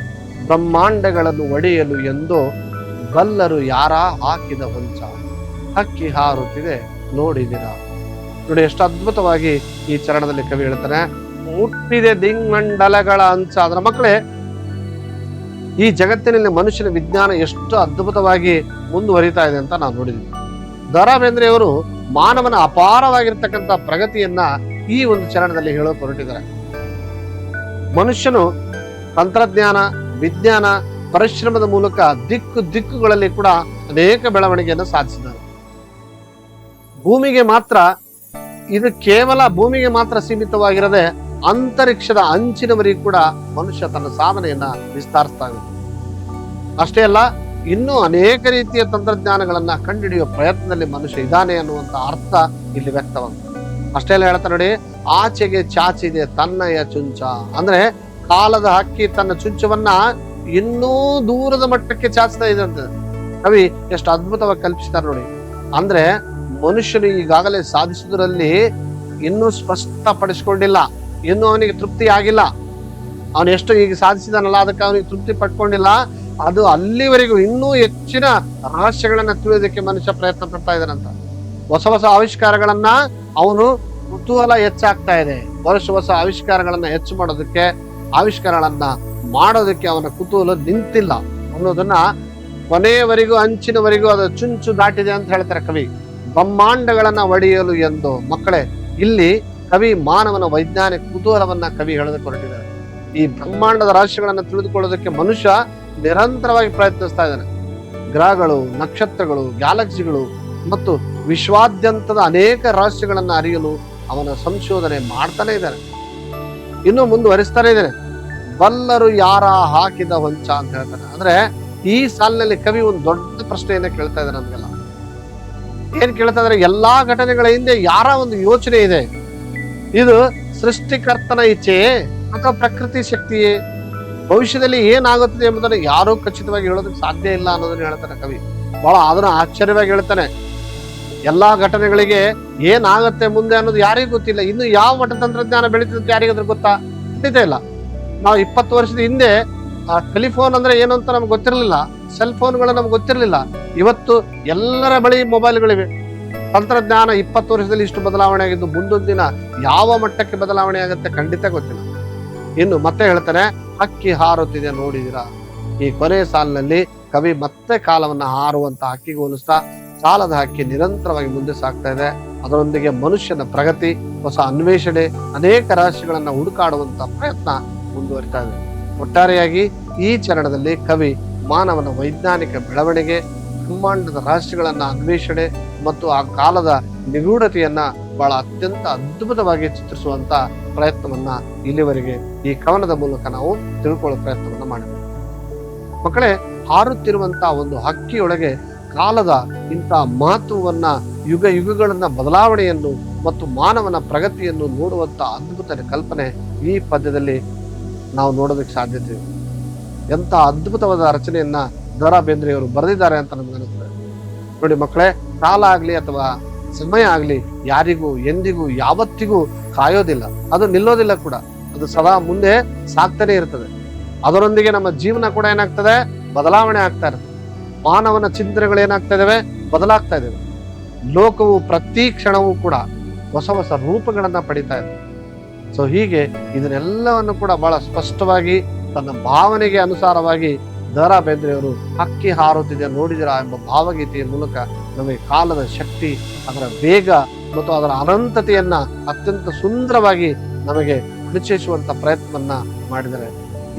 S1: ಬ್ರಹ್ಮಾಂಡಗಳನ್ನು ಒಡೆಯಲು ಎಂದೋ ಬಲ್ಲರು ಯಾರ ಹಾಕಿದ ಹೊಂಚ, ಹಕ್ಕಿ ಹಾರುತ್ತಿದೆ ನೋಡಿದಿರ. ನೋಡಿ ಎಷ್ಟು ಅದ್ಭುತವಾಗಿ ಈ ಚರಣದಲ್ಲಿ ಕವಿ ಹೇಳ್ತಾನೆ, ಮುಟ್ಟಿದೆ ದಿಗ್ಮಂಡಲಗಳ ಅಂಚ. ಅದರ ಮಕ್ಕಳೇ, ಈ ಜಗತ್ತಿನಲ್ಲಿ ಮನುಷ್ಯನ ವಿಜ್ಞಾನ ಎಷ್ಟು ಅದ್ಭುತವಾಗಿ ಮುಂದುವರಿತಾ ಇದೆ ಅಂತ ನಾವು ನೋಡಿದ್ವಿ. ದ.ರಾ ಬೇಂದ್ರೆಯವರು ಮಾನವನ ಅಪಾರವಾಗಿರ್ತಕ್ಕಂಥ ಪ್ರಗತಿಯನ್ನ ಈ ಒಂದು ಚರಣದಲ್ಲಿ ಹೇಳೋಕೆ ಹೊರಟಿದ್ದಾರೆ. ಮನುಷ್ಯನು ತಂತ್ರಜ್ಞಾನ, ವಿಜ್ಞಾನ, ಪರಿಶ್ರಮದ ಮೂಲಕ ದಿಕ್ಕುಗಳಲ್ಲಿ ಕೂಡ ಅನೇಕ ಬೆಳವಣಿಗೆಯನ್ನು ಸಾಧಿಸಿದ್ದಾರೆ. ಇದು ಕೇವಲ ಭೂಮಿಗೆ ಮಾತ್ರ ಸೀಮಿತವಾಗಿರದೆ ಅಂತರಿಕ್ಷದ ಅಂಚಿನವರೆಗೂ ಕೂಡ ಮನುಷ್ಯ ತನ್ನ ಸಾಧನೆಯನ್ನ ವಿಸ್ತರಿಸ್ತಾನೆ. ಅಷ್ಟೇ ಅಲ್ಲ, ಇನ್ನೂ ಅನೇಕ ರೀತಿಯ ತಂತ್ರಜ್ಞಾನಗಳನ್ನ ಕಂಡುಹಿಡಿಯುವ ಪ್ರಯತ್ನದಲ್ಲಿ ಮನುಷ್ಯ ಇದ್ದಾನೆ ಅನ್ನುವಂತ ಅರ್ಥ ಇಲ್ಲಿ ವ್ಯಕ್ತವಾಗ್ತದೆ. ಅಷ್ಟೇ ಅಲ್ಲ, ಹೇಳ್ತಾ ನೋಡಿ, ಆಚೆಗೆ ಚಾಚಿದೆ ತನ್ನಯ ಚುಂಚ. ಅಂದ್ರೆ ಕಾಲದ ಹಕ್ಕಿ ತನ್ನ ಚುಂಚವನ್ನ ಇನ್ನೂ ದೂರದ ಮಟ್ಟಕ್ಕೆ ಚಾಚ್ತಾ ಇದೆ ಅಂತ ಕವಿ ಎಷ್ಟು ಅದ್ಭುತವಾಗಿ ಕಲ್ಪಿಸ್ತಾರೆ ನೋಡಿ. ಅಂದ್ರೆ ಮನುಷ್ಯನು ಈಗಾಗಲೇ ಸಾಧಿಸುವುದರಲ್ಲಿ ಇನ್ನೂ ಸ್ಪಷ್ಟಪಡಿಸಿಕೊಂಡಿಲ್ಲ, ಇನ್ನೂ ಅವನಿಗೆ ತೃಪ್ತಿ ಆಗಿಲ್ಲ. ಅವನು ಎಷ್ಟು ಈಗ ಸಾಧಿಸಿದಾನಲ್ಲ, ಅದಕ್ಕೆ ಅವನಿಗೆ ತೃಪ್ತಿ ಪಡ್ಕೊಂಡಿಲ್ಲ. ಅದು ಅಲ್ಲಿವರೆಗೂ ಇನ್ನೂ ಹೆಚ್ಚಿನ ರಹಸ್ಯಗಳನ್ನ ತಿಳಿಯೋದಕ್ಕೆ ಮನುಷ್ಯ ಪ್ರಯತ್ನ ಪಡ್ತಾ ಇದ್ದಾನಂತ. ಹೊಸ ಹೊಸ ಆವಿಷ್ಕಾರಗಳನ್ನ ಅವನು ಕುತೂಹಲ ಹೆಚ್ಚಾಗ್ತಾ ಇದೆ. ಹೊಸ ಆವಿಷ್ಕಾರಗಳನ್ನ ಹೆಚ್ಚು ಆವಿಷ್ಕಾರಗಳನ್ನ ಮಾಡೋದಕ್ಕೆ ಅವನ ಕುತೂಹಲ ನಿಂತಿಲ್ಲ ಅನ್ನೋದನ್ನ ಕೊನೆಯವರೆಗೂ ಅಂಚಿನವರೆಗೂ ಅದು ಚುಂಚು ದಾಟಿದೆ ಅಂತ ಹೇಳ್ತಾರೆ ಕವಿ. ಬ್ರಹ್ಮಾಂಡಗಳನ್ನ ಒಡೆಯಲು ಎಂದು ಮಕ್ಕಳೇ, ಇಲ್ಲಿ ಕವಿ ಮಾನವನ ವೈಜ್ಞಾನಿಕ ಕುತೂಹಲವನ್ನ ಕವಿ ಹೇಳೋದಕ್ಕೆ ಹೊರಟಿದ್ದಾರೆ. ಈ ಬ್ರಹ್ಮಾಂಡದ ರಹಸ್ಯಗಳನ್ನ ತಿಳಿದುಕೊಳ್ಳೋದಕ್ಕೆ ಮನುಷ್ಯ ನಿರಂತರವಾಗಿ ಪ್ರಯತ್ನಿಸ್ತಾ ಇದ್ದಾನೆ. ಗ್ರಹಗಳು, ನಕ್ಷತ್ರಗಳು, ಗ್ಯಾಲಕ್ಸಿಗಳು ಮತ್ತು ವಿಶ್ವಾದ್ಯಂತದ ಅನೇಕ ರಹಸ್ಯಗಳನ್ನ ಅರಿಯಲು ಅವನ ಸಂಶೋಧನೆ ಮಾಡ್ತಾನೆ ಇದ್ದಾನೆ, ಇನ್ನು ಮುಂದುವರಿಸ್ತಾನೆ ಇದ್ದಾನೆ. ಬಲ್ಲರು ಯಾರ ಹಾಕಿದ ಹೊಂಚ ಅಂತ ಹೇಳ್ತಾನೆ. ಅಂದ್ರೆ ಈ ಸಾಲಿನಲ್ಲಿ ಕವಿ ಒಂದು ದೊಡ್ಡ ಪ್ರಶ್ನೆಯನ್ನ ಕೇಳ್ತಾ ಇದ್ದಾರೆ ನಮ್ಗೆಲ್ಲ. ಏನ್ ಕೇಳ್ತಾ ಇದ್ದಾರೆ? ಎಲ್ಲಾ ಘಟನೆಗಳ ಹಿಂದೆ ಯಾರ ಒಂದು ಯೋಚನೆ ಇದೆ? ಇದು ಸೃಷ್ಟಿಕರ್ತನ ಇಚ್ಛೆಯೇ ಅಥವಾ ಪ್ರಕೃತಿ ಶಕ್ತಿಯೇ? ಭವಿಷ್ಯದಲ್ಲಿ ಏನಾಗುತ್ತದೆ ಎಂಬುದನ್ನು ಯಾರೂ ಖಚಿತವಾಗಿ ಹೇಳೋದಕ್ಕೆ ಸಾಧ್ಯ ಇಲ್ಲ ಅನ್ನೋದನ್ನ ಹೇಳ್ತಾನೆ ಕವಿ. ಬಹಳ ಅದನ್ನ ಆಶ್ಚರ್ಯವಾಗಿ ಹೇಳ್ತಾನೆ. ಎಲ್ಲಾ ಘಟನೆಗಳಿಗೆ ಏನಾಗತ್ತೆ ಮುಂದೆ ಅನ್ನೋದು ಯಾರಿಗೂ ಗೊತ್ತಿಲ್ಲ. ಇನ್ನು ಯಾವ ಮಟ್ಟ ತಂತ್ರಜ್ಞಾನ ಬೆಳೀತದೆ ಯಾರಿಗಾದ್ರೂ ಗೊತ್ತಾ? ಖಂಡಿತ ಇಲ್ಲ. ನಾವು 20 ವರ್ಷದ ಹಿಂದೆ ಟೆಲಿಫೋನ್ ಅಂದ್ರೆ ಏನು ಅಂತ ನಮ್ಗೆ ಗೊತ್ತಿರಲಿಲ್ಲ, ಸೆಲ್ ಫೋನ್ಗಳು ನಮ್ಗೆ ಗೊತ್ತಿರಲಿಲ್ಲ. ಇವತ್ತು ಎಲ್ಲರ ಬಳಿ ಮೊಬೈಲ್ಗಳಿವೆ. ತಂತ್ರಜ್ಞಾನ 20 ವರ್ಷದಲ್ಲಿ ಇಷ್ಟು ಬದಲಾವಣೆ ಆಗಿದ್ದು ಮುಂದೊಂದು ದಿನ ಯಾವ ಮಟ್ಟಕ್ಕೆ ಬದಲಾವಣೆ ಆಗುತ್ತೆ ಖಂಡಿತ ಗೊತ್ತಿಲ್ಲ. ಇನ್ನು ಮತ್ತೆ ಹೇಳ್ತಾನೆ, ಹಕ್ಕಿ ಹಾರುತ್ತಿದೆ ನೋಡಿದಿರಾ? ಈ ಕೊನೆ ಸಾಲಿನಲ್ಲಿ ಕವಿ ಮತ್ತೆ ಕಾಲವನ್ನ ಹಾರುವಂತ ಹಕ್ಕಿಗೆ ಹೋಲಿಸ್ತಾ ಸಾಲದ ಹಕ್ಕಿ ನಿರಂತರವಾಗಿ ಮುಂದೆ ಸಾಗ್ತಾ ಇದೆ. ಅದರೊಂದಿಗೆ ಮನುಷ್ಯನ ಪ್ರಗತಿ, ಹೊಸ ಅನ್ವೇಷಣೆ, ಅನೇಕ ರಹಸ್ಯಗಳನ್ನ ಹುಡುಕಾಡುವಂತ ಪ್ರಯತ್ನ ಮುಂದುವರಿತಾ ಇದೆ. ಒಟ್ಟಾರೆಯಾಗಿ ಈ ಚರಣದಲ್ಲಿ ಕವಿ ಮಾನವನ ವೈಜ್ಞಾನಿಕ ಬೆಳವಣಿಗೆ, ಬ್ರಹ್ಮಾಂಡದ ರಹಸ್ಯಗಳನ್ನ ಅನ್ವೇಷಣೆ ಮತ್ತು ಆ ಕಾಲದ ನಿಗೂಢತೆಯನ್ನ ಬಹಳ ಅತ್ಯಂತ ಅದ್ಭುತವಾಗಿ ಚಿತ್ರಿಸುವಂತ ಪ್ರಯತ್ನವನ್ನ ಇಲ್ಲಿವರೆಗೆ ಈ ಕವನದ ಮೂಲಕ ನಾವು ತಿಳ್ಕೊಳ್ಳೋ ಪ್ರಯತ್ನವನ್ನ ಮಾಡಿದ್ವಿ. ಮಕ್ಕಳೇ, ಹಾರುತ್ತಿರುವಂತ ಒಂದು ಹಕ್ಕಿಯೊಳಗೆ ಕಾಲದ ಇಂಥ ಮಹತ್ವವನ್ನ, ಯುಗಗಳನ್ನ ಬದಲಾವಣೆಯನ್ನು ಮತ್ತು ಮಾನವನ ಪ್ರಗತಿಯನ್ನು ನೋಡುವಂತ ಅದ್ಭುತ ಕಲ್ಪನೆ ಈ ಪದ್ಯದಲ್ಲಿ ನಾವು ನೋಡೋದಕ್ಕೆ ಸಾಧ್ಯತೆ ಇದೆ. ಎಂತ ಅದ್ಭುತವಾದ ರಚನೆಯನ್ನ ದ.ರಾ. ಬೇಂದ್ರೆಯವರು ಬರೆದಿದ್ದಾರೆ ಅಂತ ನಮ್ಗೆ ಅನಿಸ್ತದೆ. ನೋಡಿ ಮಕ್ಕಳೇ, ಕಾಲ ಆಗ್ಲಿ ಅಥವಾ ಸಮಯ ಆಗ್ಲಿ ಯಾರಿಗೂ ಎಂದಿಗೂ ಯಾವತ್ತಿಗೂ ಕಾಯೋದಿಲ್ಲ, ಅದು ನಿಲ್ಲೋದಿಲ್ಲ ಕೂಡ. ಅದು ಸದಾ ಮುಂದೆ ಸಾಕ್ತಾನೆ ಇರ್ತದೆ. ಅದರೊಂದಿಗೆ ನಮ್ಮ ಜೀವನ ಕೂಡ ಏನಾಗ್ತದೆ? ಬದಲಾವಣೆ ಆಗ್ತಾ ಇರ್ತದೆ. ಮಾನವನ ಚಿಂತನೆಗಳು ಏನಾಗ್ತಾ ಇದಾವೆ? ಬದಲಾಗ್ತಾ ಇದಾವೆ. ಲೋಕವು ಪ್ರತಿ ಕ್ಷಣವೂ ಕೂಡ ಹೊಸ ರೂಪಗಳನ್ನ ಪಡಿತಾ ಇದೆ. ಸೊ ಹೀಗೆ ಇದನ್ನೆಲ್ಲವನ್ನು ಕೂಡ ಬಹಳ ಸ್ಪಷ್ಟವಾಗಿ ತನ್ನ ಭಾವನೆಗೆ ಅನುಸಾರವಾಗಿ ದ.ರಾ. ಬೇಂದ್ರೆಯವರು ಹಕ್ಕಿ ಹಾರುತ್ತಿದೆ ನೋಡಿದಿರಾ ಎಂಬ ಭಾವಗೀತೆಯ ಮೂಲಕ ನಮಗೆ ಕಾಲದ ಶಕ್ತಿ, ಅದರ ವೇಗ ಮತ್ತು ಅದರ ಅನಂತತೆಯನ್ನ ಅತ್ಯಂತ ಸುಂದರವಾಗಿ ನಮಗೆ ಪರಿಚಯಿಸುವಂತ ಪ್ರಯತ್ನವನ್ನ ಮಾಡಿದರೆ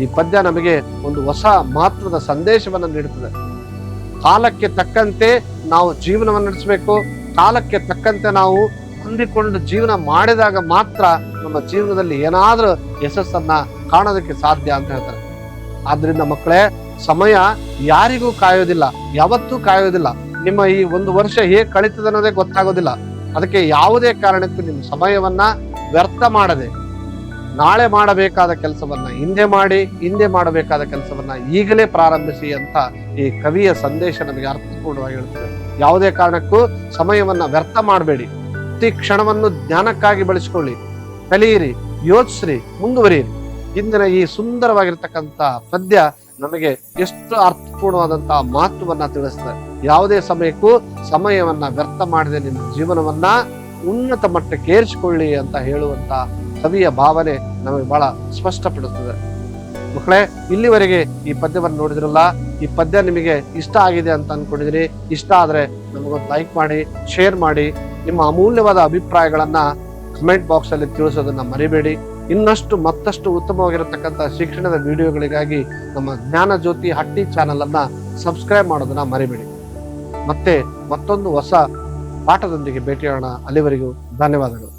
S1: ಈ ಪದ್ಯ ನಮಗೆ ಒಂದು ಹೊಸ ಮಹತ್ವದ ಸಂದೇಶವನ್ನ ನೀಡುತ್ತದೆ. ಕಾಲಕ್ಕೆ ತಕ್ಕಂತೆ ನಾವು ಜೀವನವನ್ನು ನಡೆಸಬೇಕು. ಕಾಲಕ್ಕೆ ತಕ್ಕಂತೆ ನಾವು ಹೊಂದಿಕೊಂಡು ಜೀವನ ಮಾಡಿದಾಗ ಮಾತ್ರ ನಮ್ಮ ಜೀವನದಲ್ಲಿ ಏನಾದ್ರೂ ಯಶಸ್ಸನ್ನ ಕಾಣೋದಕ್ಕೆ ಸಾಧ್ಯ ಅಂತ ಹೇಳ್ತಾರೆ. ಆದ್ರಿಂದ ಮಕ್ಕಳೇ, ಸಮಯ ಯಾರಿಗೂ ಕಾಯೋದಿಲ್ಲ, ಯಾವತ್ತೂ ಕಾಯೋದಿಲ್ಲ. ನಿಮ್ಮ ಈ 1 ವರ್ಷ ಹೇಗೆ ಕಳೀತದೆ ಅನ್ನೋದೇ ಗೊತ್ತಾಗೋದಿಲ್ಲ. ಅದಕ್ಕೆ ಯಾವುದೇ ಕಾರಣಕ್ಕೂ ನಿಮ್ಮ ಸಮಯವನ್ನ ವ್ಯರ್ಥ ಮಾಡದೆ ನಾಳೆ ಮಾಡಬೇಕಾದ ಕೆಲಸವನ್ನ ಹಿಂದೆ ಮಾಡಬೇಕಾದ ಕೆಲಸವನ್ನ ಈಗಲೇ ಪ್ರಾರಂಭಿಸಿ ಅಂತ ಈ ಕವಿಯ ಸಂದೇಶ ನಮಗೆ ಅರ್ಥಪೂರ್ಣವಾಗಿ ಹೇಳುತ್ತದೆ. ಯಾವುದೇ ಕಾರಣಕ್ಕೂ ಸಮಯವನ್ನ ವ್ಯರ್ಥ ಮಾಡಬೇಡಿ. ಪ್ರತಿ ಕ್ಷಣವನ್ನು ಜ್ಞಾನಕ್ಕಾಗಿ ಬಳಸಿಕೊಳ್ಳಿ, ಕಲಿಯಿರಿ, ಯೋಚಿಸ್ರಿ, ಮುಂದುವರಿಯಿರಿ. ಇಂದಿನ ಈ ಸುಂದರವಾಗಿರ್ತಕ್ಕಂಥ ಪದ್ಯ ನಮಗೆ ಎಷ್ಟು ಅರ್ಥಪೂರ್ಣವಾದಂತಹ ಮಹತ್ವವನ್ನ ತಿಳಿಸ್ತದೆ. ಯಾವುದೇ ಸಮಯವನ್ನ ವ್ಯರ್ಥ ಮಾಡದೆ ನಿಮ್ಮ ಜೀವನವನ್ನ ಉನ್ನತ ಮಟ್ಟಕ್ಕೆ ಏರಿಸಿಕೊಳ್ಳಿ ಅಂತ ಹೇಳುವಂತ ಕವಿಯ ಭಾವನೆ ನಮಗೆ ಬಹಳ ಸ್ಪಷ್ಟಪಡುತ್ತದೆ. ಮಕ್ಕಳೇ, ಇಲ್ಲಿವರೆಗೆ ಈ ಪದ್ಯವನ್ನು ನೋಡಿದ್ರಲ್ಲ, ಈ ಪದ್ಯ ನಿಮಗೆ ಇಷ್ಟ ಆಗಿದೆ ಅಂತ ಅನ್ಕೊಂಡಿದ್ದೀನಿ. ಇಷ್ಟ ಆದ್ರೆ ನಮಗೊಂದು ಲೈಕ್ ಮಾಡಿ, ಶೇರ್ ಮಾಡಿ, ನಿಮ್ಮ ಅಮೂಲ್ಯವಾದ ಅಭಿಪ್ರಾಯಗಳನ್ನ ಕಮೆಂಟ್ ಬಾಕ್ಸ್ ಅಲ್ಲಿ ತಿಳಿಸೋದನ್ನ ಮರಿಬೇಡಿ. ಮತ್ತಷ್ಟು ಉತ್ತಮವಾಗಿರತಕ್ಕಂಥ ಶಿಕ್ಷಣದ ವಿಡಿಯೋಗಳಿಗಾಗಿ ನಮ್ಮ ಜ್ಞಾನ ಜ್ಯೋತಿ ಹಟ್ಟಿ ಚಾನೆಲ್ ಅನ್ನ ಸಬ್ಸ್ಕ್ರೈಬ್ ಮಾಡೋದನ್ನ ಮರಿಬೇಡಿ. ಮತ್ತೊಂದು ಹೊಸ ಪಾಠದೊಂದಿಗೆ ಭೇಟಿಯಾಗೋಣ. ಅಲ್ಲಿವರೆಗೂ ಧನ್ಯವಾದಗಳು.